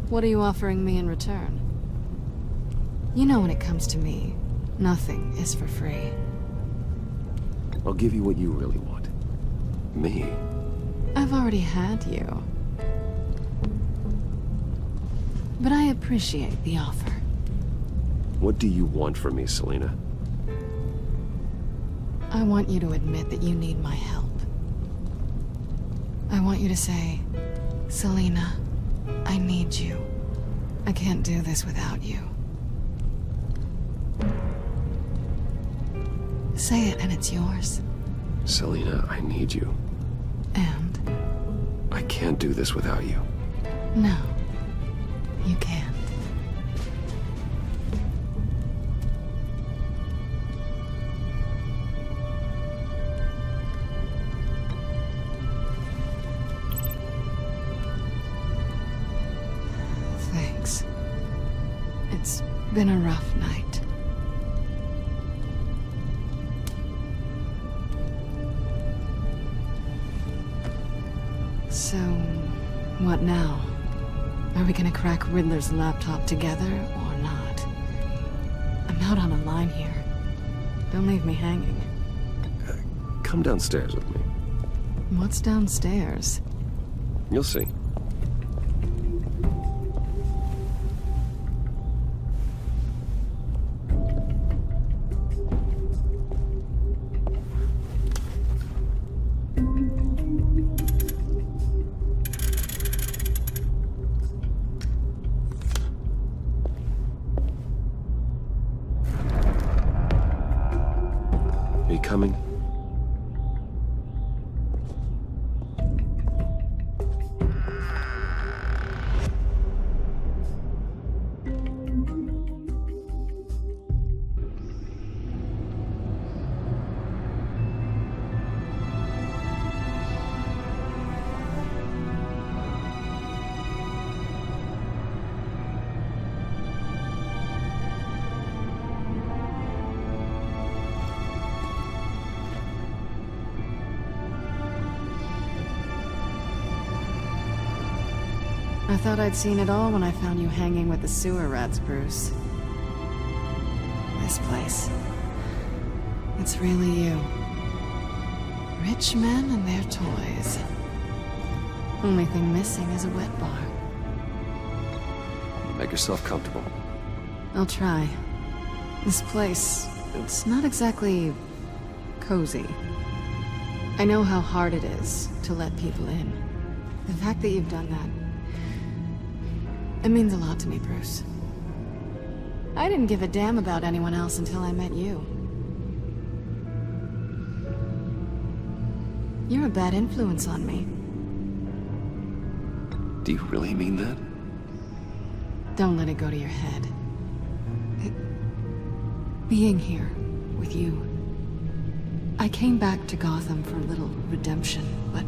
What are you offering me in return? You know when it comes to me, nothing is for free. I'll give you what you really want. Me? I've already had you. But I appreciate the offer. What do you want from me, Selina? I want you to admit that you need my help. I want you to say, Selina, I need you. I can't do this without you. Say it and it's yours. Selina, I need you. And? I can't do this without you. No, you can't. Thanks. It's been a rough night. So, what now? Are we gonna crack Riddler's laptop together, or not? I'm out on a line here. Don't leave me hanging. Come downstairs with me. What's downstairs? You'll see. Are you coming? I thought I'd seen it all when I found you hanging with the sewer rats, Bruce. This place. It's really you. Rich men and their toys. Only thing missing is a wet bar. Make yourself comfortable. I'll try. This place, it's not exactly cozy. I know how hard it is to let people in. The fact that you've done that, it means a lot to me, Bruce. I didn't give a damn about anyone else until I met you. You're a bad influence on me. Do you really mean that? Don't let it go to your head. Being here with you. I came back to Gotham for a little redemption, but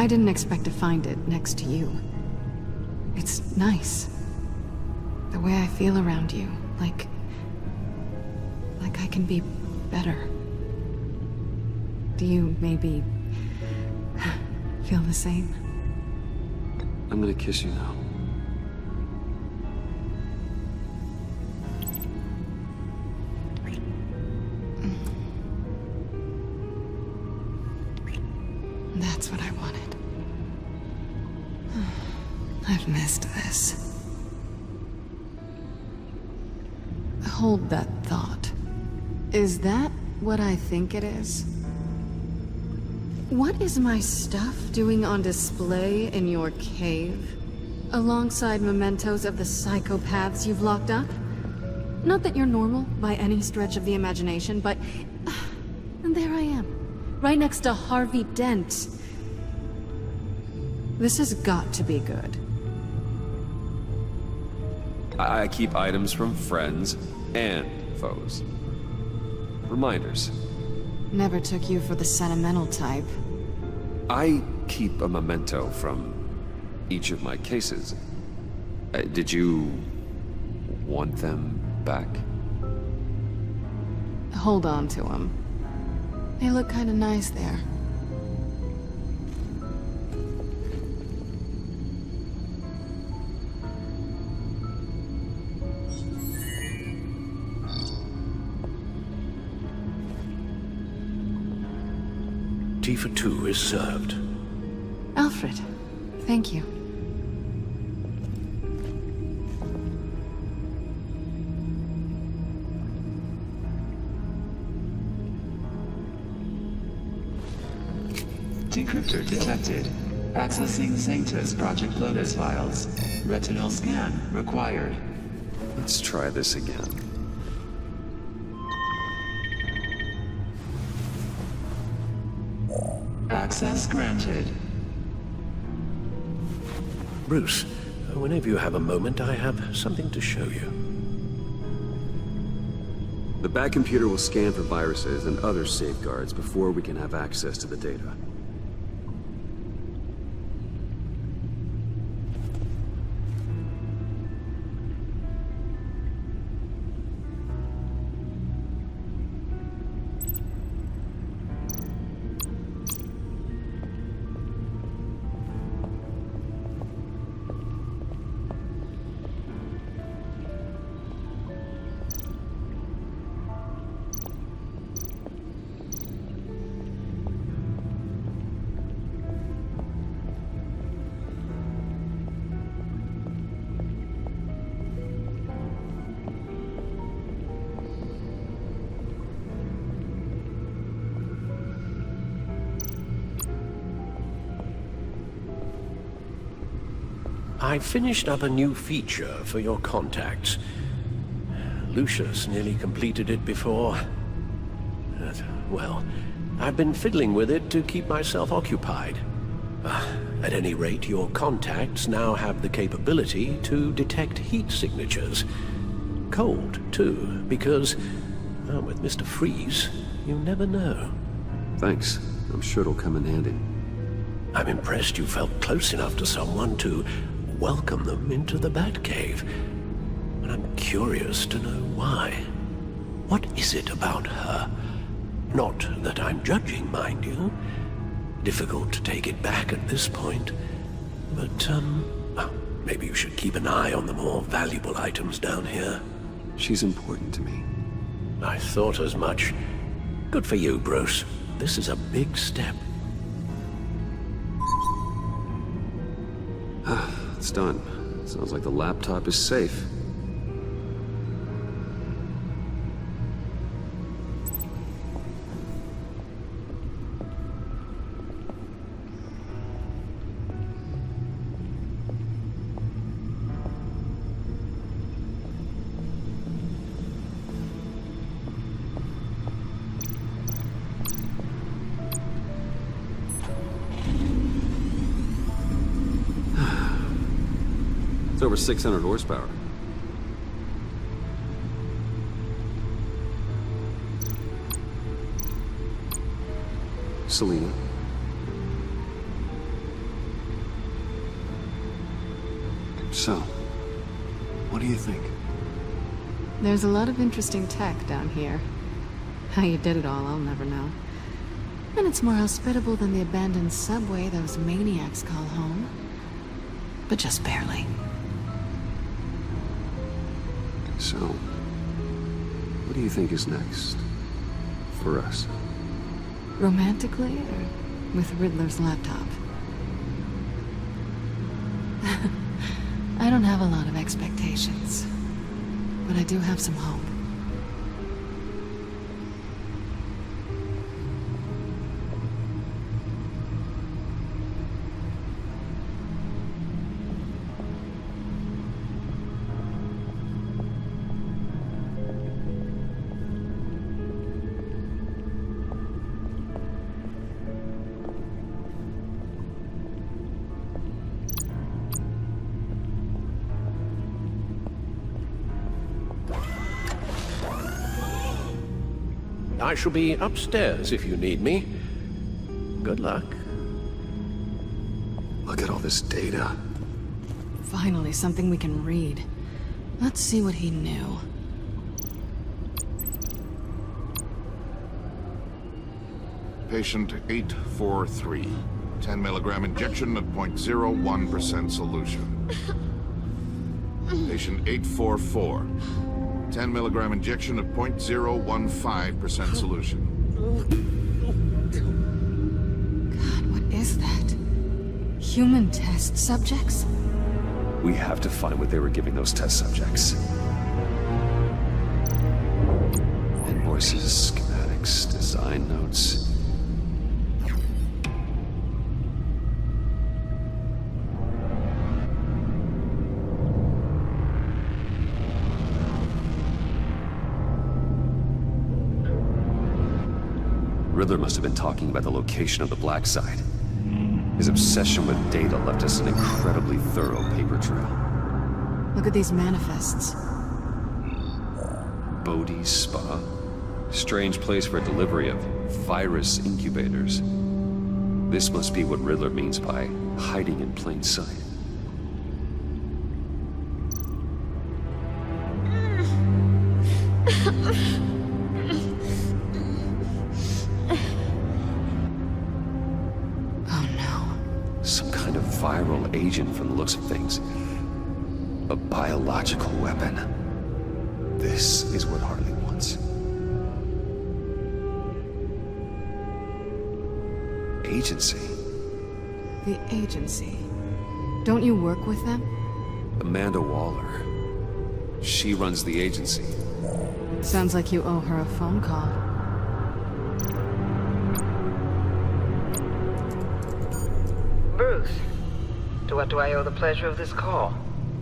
I didn't expect to find it next to you. It's nice. The way I feel around you, like I can be better. Do you maybe feel the same? I'm gonna kiss you now. That's what I wanted. I've missed this. Hold that thought. Is that what I think it is? What is my stuff doing on display in your cave? Alongside mementos of the psychopaths you've locked up? Not that you're normal by any stretch of the imagination, but... and there I am. Right next to Harvey Dent. This has got to be good. I keep items from friends and foes. Reminders. Never took you for the sentimental type. I keep a memento from each of my cases. Did you want them back? Hold on to them. They look kind of nice there. duty for two is served. Alfred, thank you. Decryptor detected. Accessing Sanctus Project Lotus files. Retinal scan required. Let's try this again. Access granted. Bruce, whenever you have a moment, I have something to show you. The back computer will scan for viruses and other safeguards before we can have access to the data. I finished up a new feature for your contacts. Lucius nearly completed it before. Well, I've been fiddling with it to keep myself occupied. At any rate, your contacts now have the capability to detect heat signatures. Cold, too, because, with Mr. Freeze, you never know. Thanks. I'm sure it'll come in handy. I'm impressed you felt close enough to someone to welcome them into the Batcave. But I'm curious to know why. What is it about her? Not that I'm judging, mind you. Difficult to take it back at this point. But, maybe you should keep an eye on the more valuable items down here. She's important to me. I thought as much. Good for you, Bruce. This is a big step. It's done. Sounds like the laptop is safe. Over 600 horsepower. Selena. So, what do you think? There's a lot of interesting tech down here. How you did it all, I'll never know. And it's more hospitable than the abandoned subway those maniacs call home. But just barely. So, what do you think is next? For us? Romantically, or with Riddler's laptop? I don't have a lot of expectations, but I do have some hope. I shall be upstairs if you need me. Good luck. Look at all this data. Finally, something we can read. Let's see what he knew. Patient 843. 10 milligram injection at 0.01% solution. Patient 844. 10 milligram injection at 0.015% solution. Human test subjects? We have to find what they were giving those test subjects. Invoices, schematics, design notes. Riddler must have been talking about the location of the black site. His obsession with data left us an incredibly thorough paper trail. Look at these manifests. Bodhi's Spa? Strange place for a delivery of virus incubators. This must be what Riddler means by hiding in plain sight. Viral agent from the looks of things. A biological weapon. This is what Harley wants. Agency. The agency. Don't you work with them? Amanda Waller. She runs the agency. Sounds like you owe her a phone call. Bruce. To what do I owe the pleasure of this call?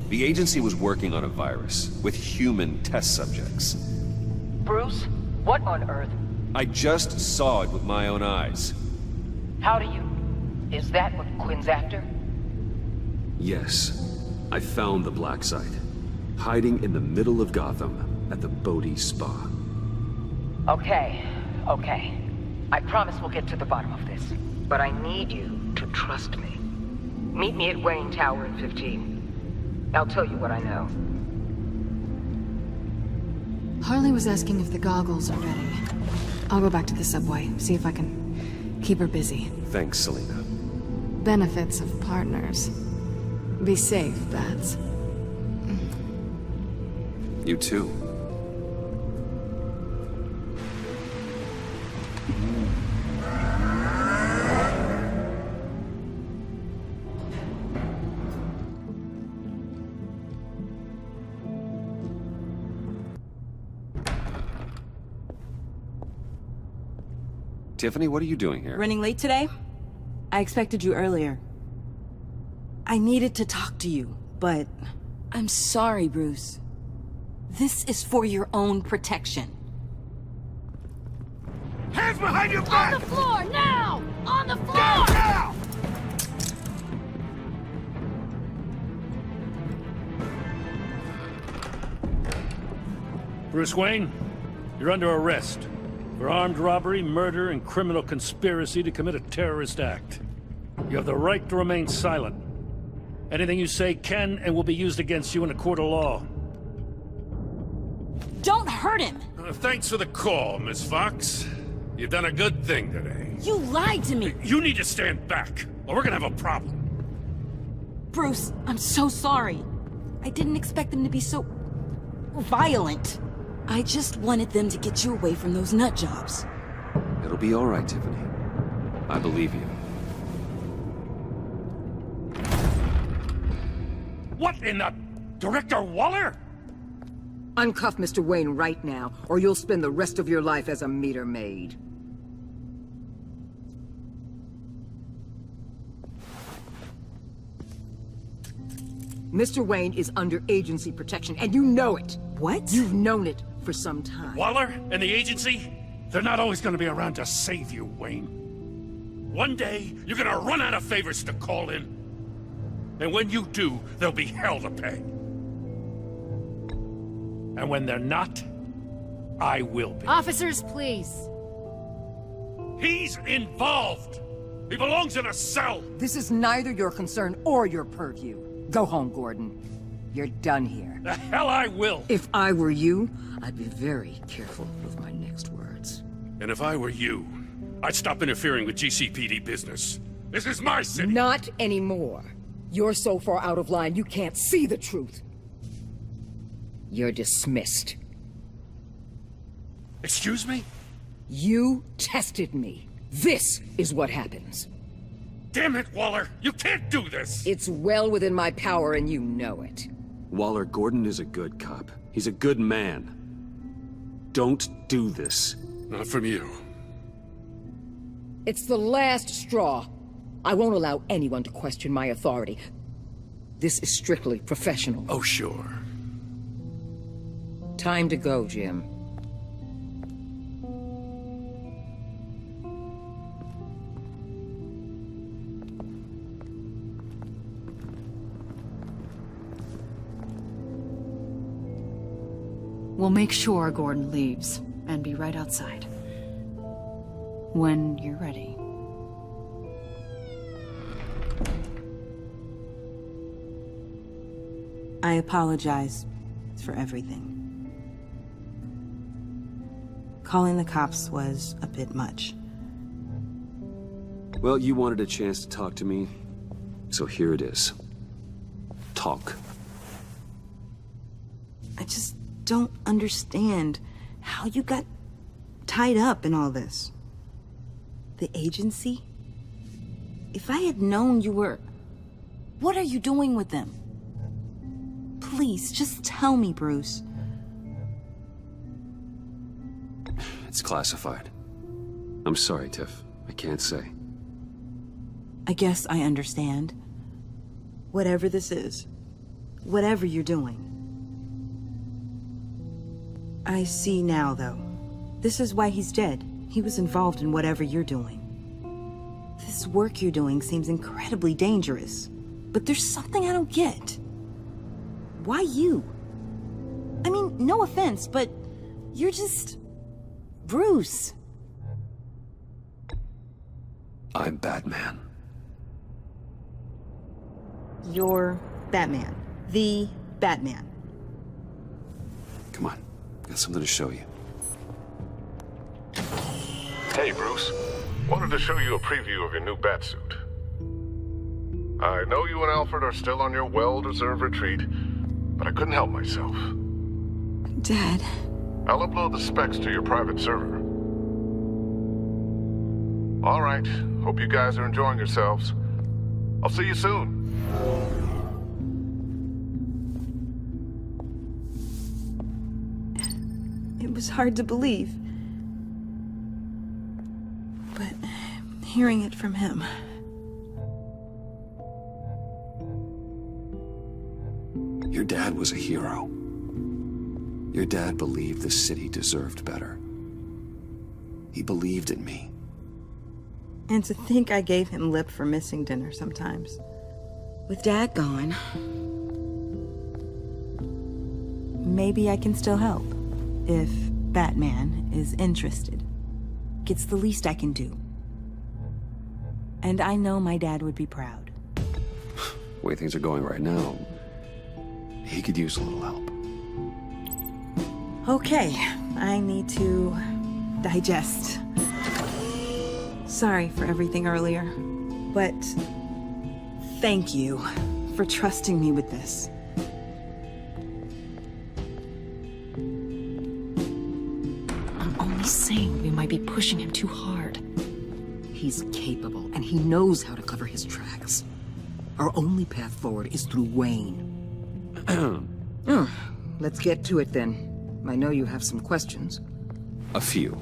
The agency was working on a virus with human test subjects. Bruce? What on earth? I just saw it with my own eyes. How do you... Is that what Quinn's after? Yes. I found the black site. Hiding in the middle of Gotham at the Bodhi Spa. Okay. I promise we'll get to the bottom of this. But I need you to trust me. Meet me at Wayne Tower in 15. I'll tell you what I know. Harley was asking if the goggles are ready. I'll go back to the subway, see if I can keep her busy. Thanks, Selina. Benefits of partners. Be safe, Bats. You too. Tiffany, what are you doing here? Running late today? I expected you earlier. I needed to talk to you, but... I'm sorry, Bruce. This is for your own protection. Hands behind your back! On the floor, now! On the floor! Down, now! Bruce Wayne, you're under arrest for armed robbery, murder, and criminal conspiracy to commit a terrorist act. You have the right to remain silent. Anything you say can and will be used against you in a court of law. Don't hurt him! Thanks for the call, Miss Fox. You've done a good thing today. You lied to me! You need to stand back, or we're gonna have a problem. Bruce, I'm so sorry. I didn't expect them to be so... violent. I just wanted them to get you away from those nut jobs. It'll be all right, Tiffany. I believe you. What in the... Director Waller? Uncuff Mr. Wayne right now, or you'll spend the rest of your life as a meter maid. Mr. Wayne is under agency protection, and you know it. What? You've known it for some time. Waller and the agency? They're not always gonna be around to save you, Wayne. One day, you're gonna run out of favors to call in. And when you do, there'll be hell to pay. And when they're not, I will be. Officers, please. He's involved! He belongs in a cell! This is neither your concern or your purview. Go home, Gordon. You're done here. The hell I will! If I were you, I'd be very careful with my next words. And if I were you, I'd stop interfering with GCPD business. This is my city! Not anymore. You're so far out of line, you can't see the truth. You're dismissed. Excuse me? You tested me. This is what happens. Damn it, Waller! You can't do this! It's well within my power and you know it. Waller, Gordon is a good cop. He's a good man. Don't do this. Not from you. It's the last straw. I won't allow anyone to question my authority. This is strictly professional. Oh, sure. Time to go, Jim. We'll make sure Gordon leaves, and be right outside. When you're ready. I apologize for everything. Calling the cops was a bit much. Well, you wanted a chance to talk to me, so here it is. Talk. I just don't understand how you got tied up in all this. The agency? If I had known you were... What are you doing with them? Please, just tell me, Bruce. It's classified. I'm sorry, Tiff. I can't say. I guess I understand. Whatever this is. Whatever you're doing. I see now, though. This is why he's dead. He was involved in whatever you're doing. This work you're doing seems incredibly dangerous. But there's something I don't get. Why you? I mean, no offense, but you're just... Bruce. I'm Batman. You're Batman. The Batman. Come on. Got something to show you. Hey, Bruce. Wanted to show you a preview of your new batsuit. I know you and Alfred are still on your well-deserved retreat, but I couldn't help myself. Dad. I'll upload the specs to your private server. All right. Hope you guys are enjoying yourselves. I'll see you soon. It was hard to believe. But hearing it from him... Your dad was a hero. Your dad believed the city deserved better. He believed in me. And to think I gave him lip for missing dinner sometimes. With Dad gone... Maybe I can still help. If Batman is interested. It's the least I can do. And I know my dad would be proud. The way things are going right now, he could use a little help. Okay, I need to digest. Sorry for everything earlier, but thank you for trusting me with this. I'm only saying we might be pushing him too hard. He's capable, and he knows how to cover his tracks. Our only path forward is through Wayne. Let's get to it then. I know you have some questions. A few.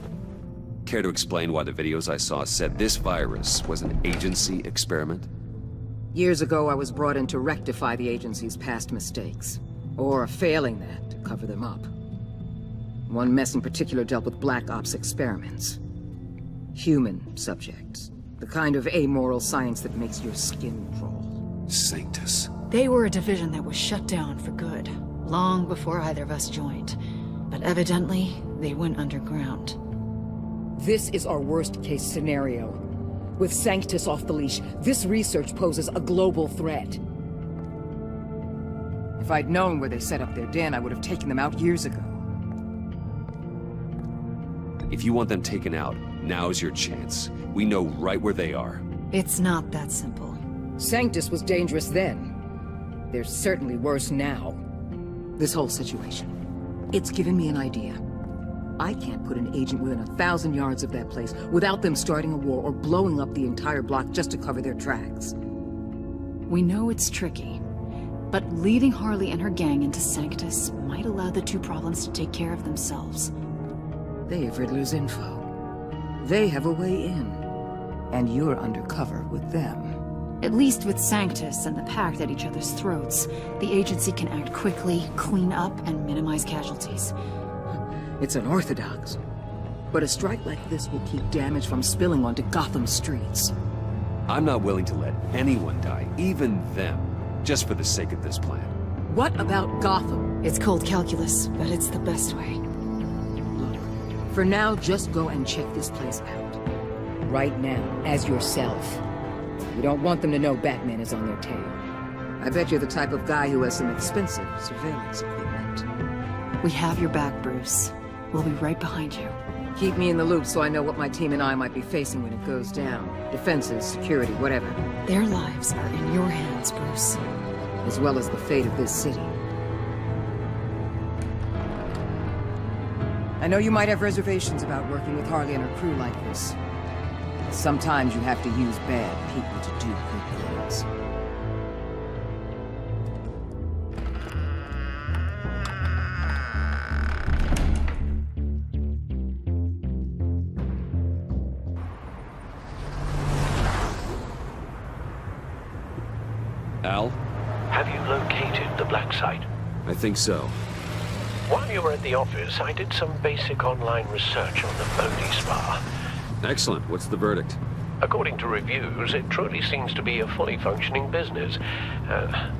Care to explain why the videos I saw said this virus was an agency experiment? Years ago, I was brought in to rectify the agency's past mistakes. Or, failing that, to cover them up. One mess in particular dealt with Black Ops experiments. Human subjects. The kind of amoral science that makes your skin crawl. Sanctus. They were a division that was shut down for good, long before either of us joined. But evidently, they went underground. This is our worst-case scenario. With Sanctus off the leash, this research poses a global threat. If I'd known where they set up their den, I would have taken them out years ago. If you want them taken out, now's your chance. We know right where they are. It's not that simple. Sanctus was dangerous then. They're certainly worse now. This whole situation, it's given me an idea. I can't put an agent within 1,000 yards of that place without them starting a war or blowing up the entire block just to cover their tracks. We know it's tricky, but leading Harley and her gang into Sanctus might allow the two problems to take care of themselves. They have Riddler's info. They have a way in. And you're undercover with them. At least with Sanctus and the Pact at each other's throats, the agency can act quickly, clean up, and minimize casualties. It's unorthodox. But a strike like this will keep damage from spilling onto Gotham streets. I'm not willing to let anyone die, even them, just for the sake of this plan. What about Gotham? It's cold calculus, but it's the best way. For now, just go and check this place out. Right now, as yourself. You don't want them to know Batman is on their tail. I bet you're the type of guy who has some expensive surveillance equipment. We have your back, Bruce. We'll be right behind you. Keep me in the loop so I know what my team and I might be facing when it goes down. Defenses, security, whatever. Their lives are in your hands, Bruce. As well as the fate of this city. I know you might have reservations about working with Harley and her crew like this. Sometimes you have to use bad people to do good things. Al? Have you located the black site? I think so. While you were at the office, I did some basic online research on the Bodhi Spa. Excellent. What's the verdict? According to reviews, it truly seems to be a fully functioning business,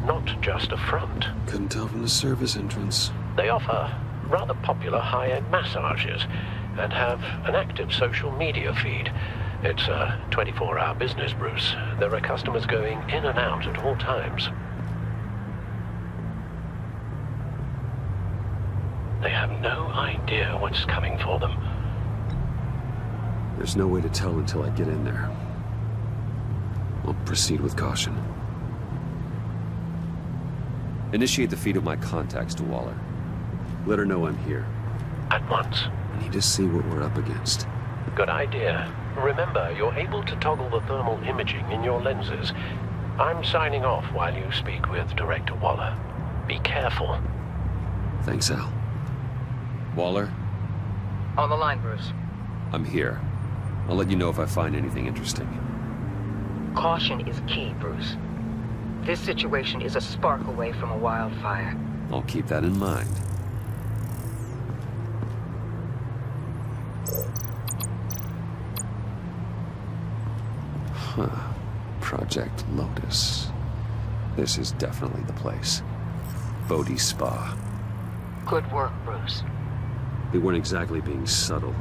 not just a front. Couldn't tell from the service entrance. They offer rather popular high-end massages and have an active social media feed. It's a 24-hour business, Bruce. There are customers going in and out at all times. They have no idea what's coming for them. There's no way to tell until I get in there. I'll proceed with caution. Initiate the feed of my contacts to Waller. Let her know I'm here. At once. I need to see what we're up against. Good idea. Remember, you're able to toggle the thermal imaging in your lenses. I'm signing off while you speak with Director Waller. Be careful. Thanks, Al. Waller? On the line, Bruce. I'm here. I'll let you know if I find anything interesting. Caution is key, Bruce. This situation is a spark away from a wildfire. I'll keep that in mind. Huh. Project Lotus. This is definitely the place. Bodhi Spa. Good work, Bruce. They weren't exactly being subtle.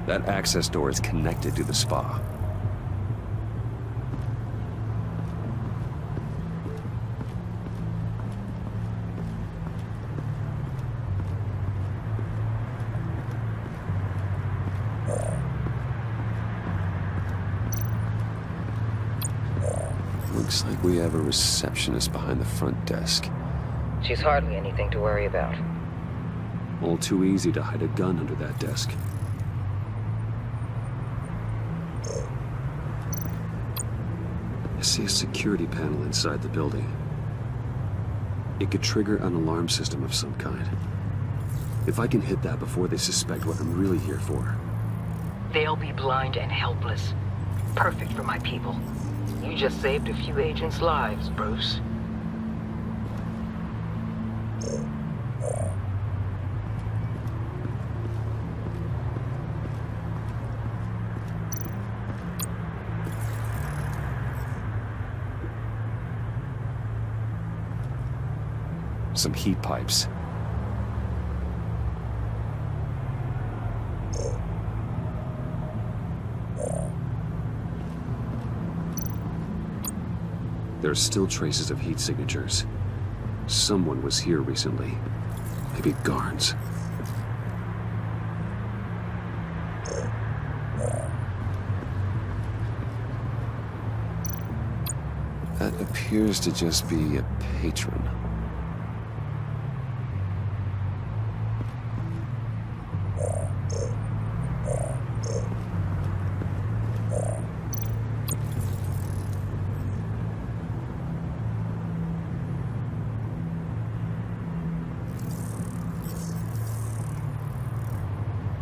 That access door is connected to the spa. Looks like we have a receptionist behind the front desk. She's hardly anything to worry about. All too easy to hide a gun under that desk. I see a security panel inside the building. It could trigger an alarm system of some kind. If I can hit that before they suspect what I'm really here for. They'll be blind and helpless. Perfect for my people. You just saved a few agents' lives, Bruce. Some heat pipes. There are still traces of heat signatures. Someone was here recently. Maybe guards. appears to just be a patron.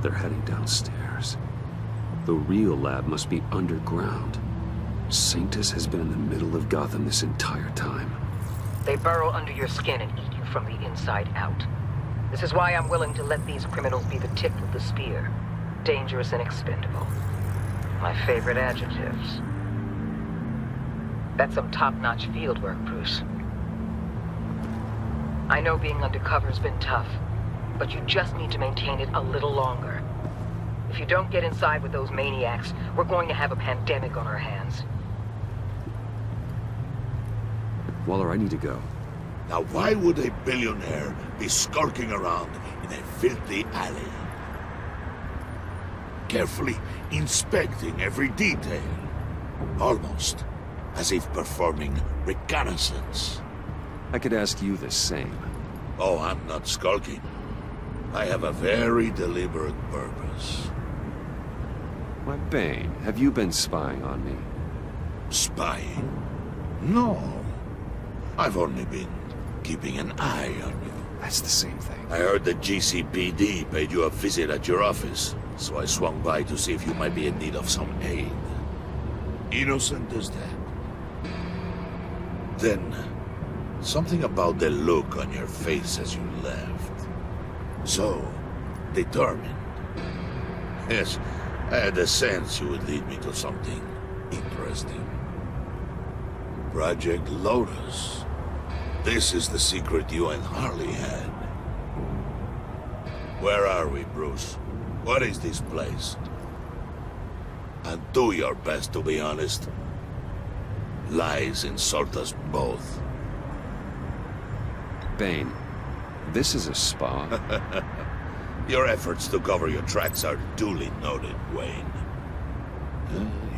They're heading downstairs. The real lab must be underground. Sanctus has been in the middle of Gotham this entire time. They burrow under your skin and eat you from the inside out. This is why I'm willing to let these criminals be the tip of the spear. Dangerous and expendable. My favorite adjectives. That's some top-notch field work, Bruce. I know being undercover's been tough, but you just need to maintain it a little longer. If you don't get inside with those maniacs, we're going to have a pandemic on our hands. Waller, I need to go. Now why would a billionaire be skulking around in a filthy alley? Carefully inspecting every detail. Almost as if performing reconnaissance. I could ask you the same. Oh, I'm not skulking. I have a very deliberate purpose. Why, Bane, have you been spying on me? Spying? No. I've only been keeping an eye on you. That's the same thing. I heard the GCPD paid you a visit at your office, so I swung by to see if you might be in need of some aid. Innocent as that. Then, something about the look on your face as you left. So, determined. Yes, I had a sense you would lead me to something interesting. Project Lotus. This is the secret you and Harley had. Where are we, Bruce? What is this place? And do your best to be honest. Lies insult us both. Bane, this is a spa. Your efforts to cover your tracks are duly noted, Wayne.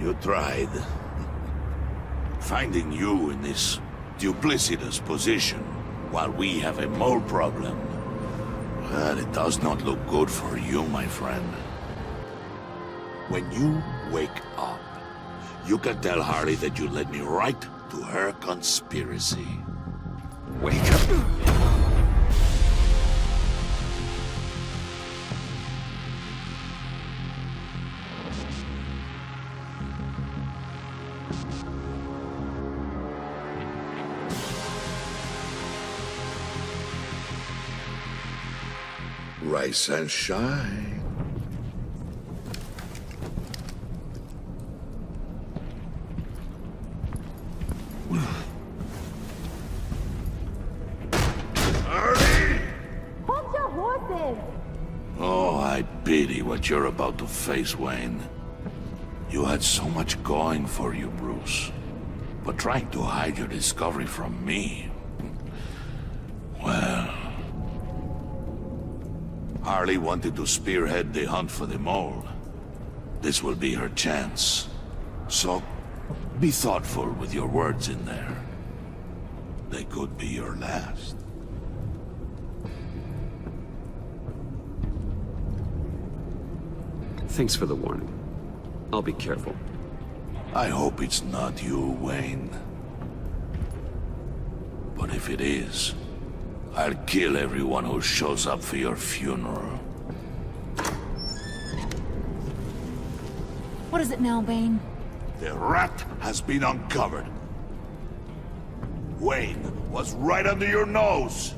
You tried. Finding you in this duplicitous position while we have a mole problem. Well, it does not look good for you, my friend. When you wake up, you can tell Harley that you led me right to her conspiracy. Wake up. Rise and shine. Harley! Hold your horses! Oh, I pity what you're about to face, Wayne. You had so much going for you, Bruce. But trying to hide your discovery from me... well... Harley wanted to spearhead the hunt for the mole. This will be her chance. So, be thoughtful with your words in there. They could be your last. Thanks for the warning. I'll be careful. I hope it's not you, Wayne. But if it is, I'll kill everyone who shows up for your funeral. What is it now, Bane? The rat has been uncovered. Wayne was right under your nose.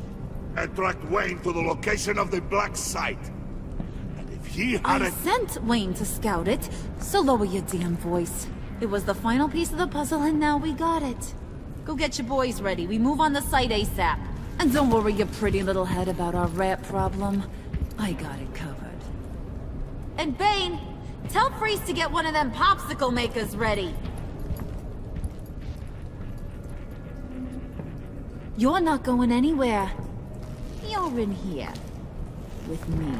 And tracked Wayne to the location of the black site. And if he had I sent Wayne to scout it, so lower your damn voice. It was the final piece of the puzzle and now we got it. Go get your boys ready. We move on the site ASAP. And don't worry your pretty little head about our rat problem. I got it covered. And Bane, tell Freeze to get one of them popsicle makers ready. You're not going anywhere. You're in here. With me.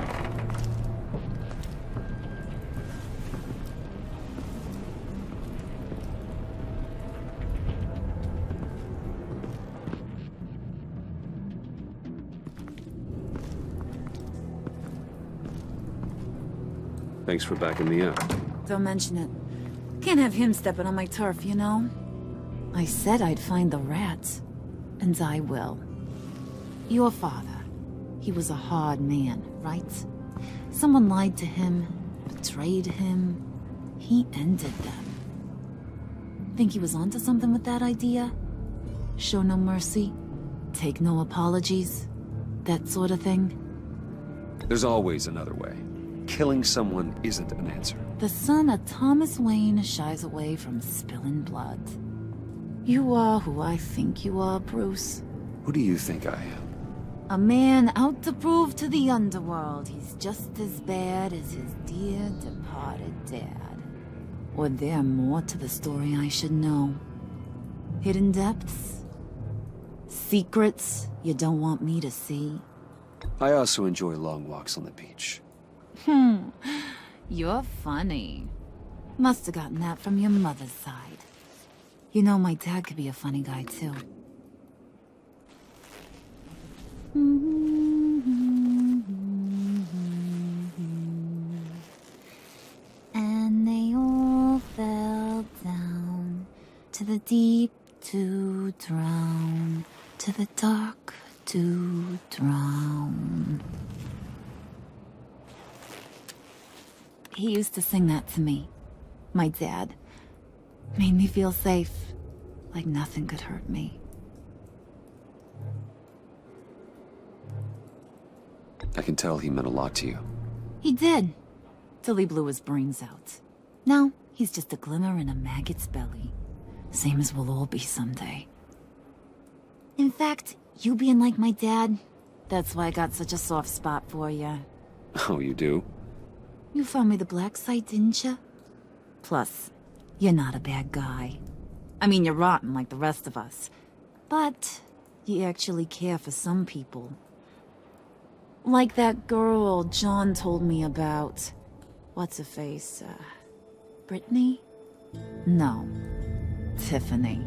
Thanks for backing me up. Don't mention it. Can't have him stepping on my turf, you know? I said I'd find the rats. And I will. Your father. He was a hard man, right? Someone lied to him, betrayed him. He ended them. Think he was onto something with that idea? Show no mercy? Take no apologies? That sort of thing? There's always another way. Killing someone isn't an answer. The son of Thomas Wayne shies away from spilling blood. You are who I think you are, Bruce. Who do you think I am? A man out to prove to the underworld he's just as bad as his dear departed dad. Or there more to the story I should know. Hidden depths? Secrets you don't want me to see? I also enjoy long walks on the beach. You're funny. Must have gotten that from your mother's side. You know, my dad could be a funny guy, too. And they all fell down to the deep to drown, to the dark to drown. He used to sing that to me. My dad. Made me feel safe. Like nothing could hurt me. I can tell he meant a lot to you. He did. Till he blew his brains out. Now, he's just a glimmer in a maggot's belly. Same as we'll all be someday. In fact, you being like my dad, that's why I got such a soft spot for you. Oh, you do? You found me the black site, didn't you? Plus, you're not a bad guy. I mean, you're rotten like the rest of us. But you actually care for some people. Like that girl John told me about. What's her face? Brittany? No. Tiffany.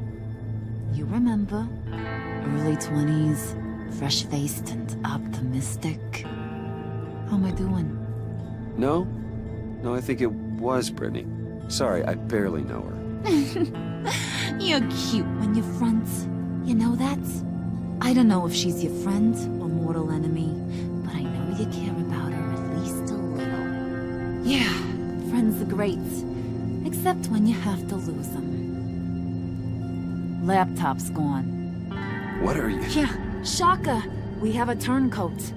You remember? Early 20s, fresh-faced and optimistic. How am I doing? No, I think it was Brittany. Sorry, I barely know her. You're cute when you front. You know that? I don't know if she's your friend or mortal enemy, but I know you care about her at least a little. Yeah, friends are great. Except when you have to lose them. Laptop's gone. What are you? Yeah, shocker. We have a turncoat.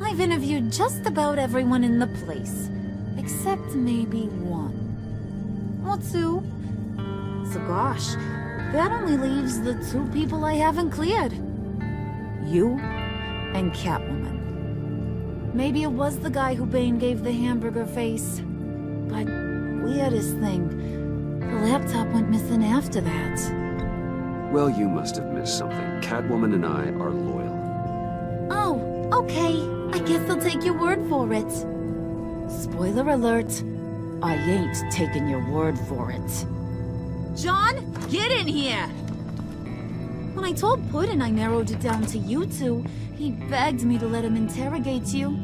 I've interviewed just about everyone in the place. Except maybe one. Or two. So gosh, that only leaves the two people I haven't cleared. You and Catwoman. Maybe it was the guy who Bane gave the hamburger face. But weirdest thing, the laptop went missing after that. Well, you must have missed something. Catwoman and I are loyal. Oh, okay. I guess I'll take your word for it. Spoiler alert. I ain't taking your word for it. John, get in here! When I told Puddin' I narrowed it down to you two, he begged me to let him interrogate you.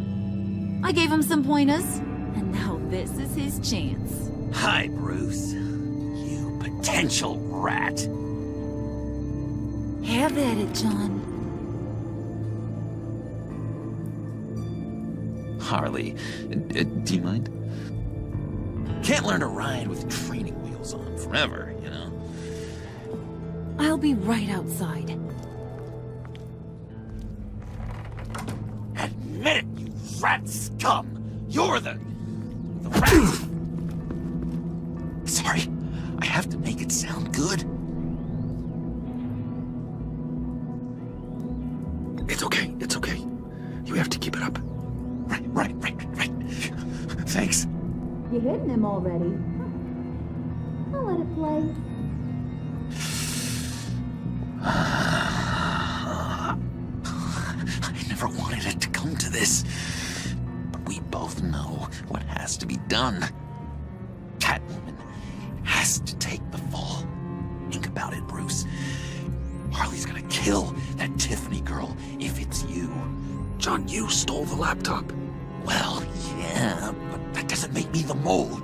I gave him some pointers, and now this is his chance. Hi, Bruce. You potential rat. Have at it, John. Harley, do you mind? Can't learn to ride with training wheels on forever, you know? I'll be right outside. Admit it, you rat scum! You're the rat! Sorry, I have to make it sound good. It's okay. You have to keep it up. Right. Thanks. You're hitting him already. I'll let it play. I never wanted it to come to this. But we both know what has to be done. Catwoman has to take the fall. Think about it, Bruce. Harley's gonna kill that Tiffany girl if it's you. John, you stole the laptop. Well, yeah, but that doesn't doesn't make me the mole.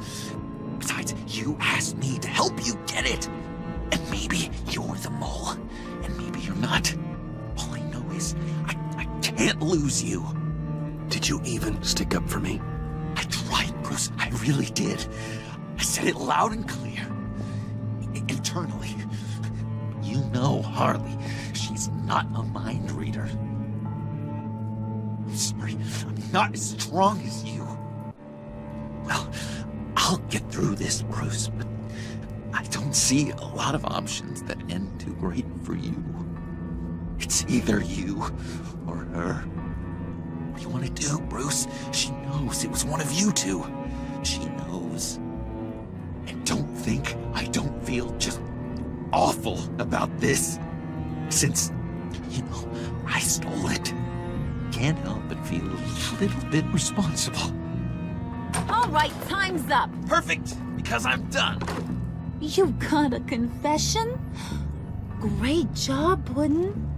Besides, you asked me to help you get it. And maybe you're the mole, and maybe you're not. All I know is I can't lose you. Did you even stick up for me? I tried, Bruce. I really did. I said it loud and clear. Internally. You know Harley. She's not a mind reader. I'm sorry. I'm not as strong as you. Well, I'll get through this, Bruce, but I don't see a lot of options that end too great for you. It's either you or her. What do you want to do, Bruce? She knows it was one of you two. She knows. And don't think I don't feel just awful about this. Since, I stole it. Can't help but feel a little bit responsible. All right, time's up. Perfect, because I'm done. You got a confession? Great job, Puddin'.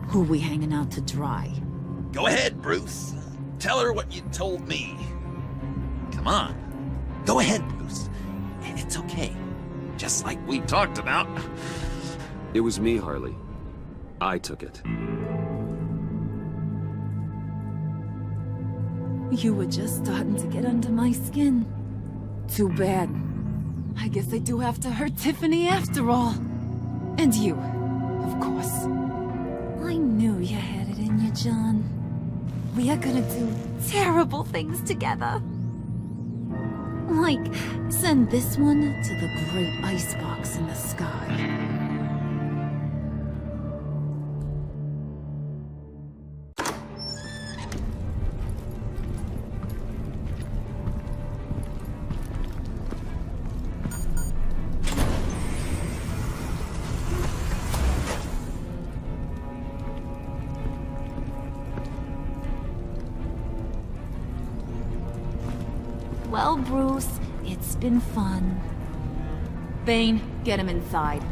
Who we hanging out to dry? Go ahead, Bruce. Tell her what you told me. Come on. Go ahead, Bruce. It's okay. Just like we talked about. It was me, Harley. I took it. You were just starting to get under my skin. Too bad. I guess I do have to hurt Tiffany after all. And you, of course. I knew you had it in you, John. We are gonna do terrible things together. Like, send this one to the great icebox in the sky. Well, Bruce, it's been fun. Bane, get him inside.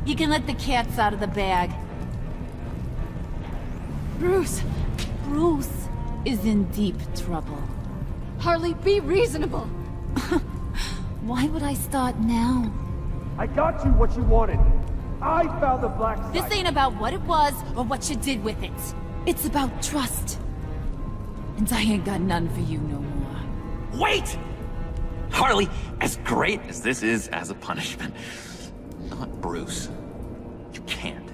You can let the cats out of the bag. Bruce is in deep trouble. Harley, be reasonable. Why would I start now? I got you what you wanted. I found the black site. This ain't about what it was or what you did with it. It's about trust. And I ain't got none for you no more. Wait! Harley, as great as this is as a punishment, not Bruce. You can't.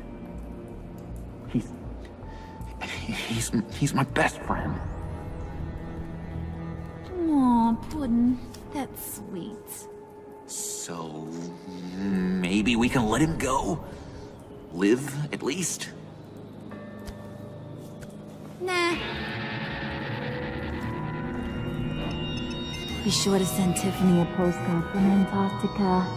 He's my best friend. Aw, Puddin', that's sweet. So, maybe we can let him go? Live, at least? Nah. Be sure to send Tiffany a postcard from Antarctica.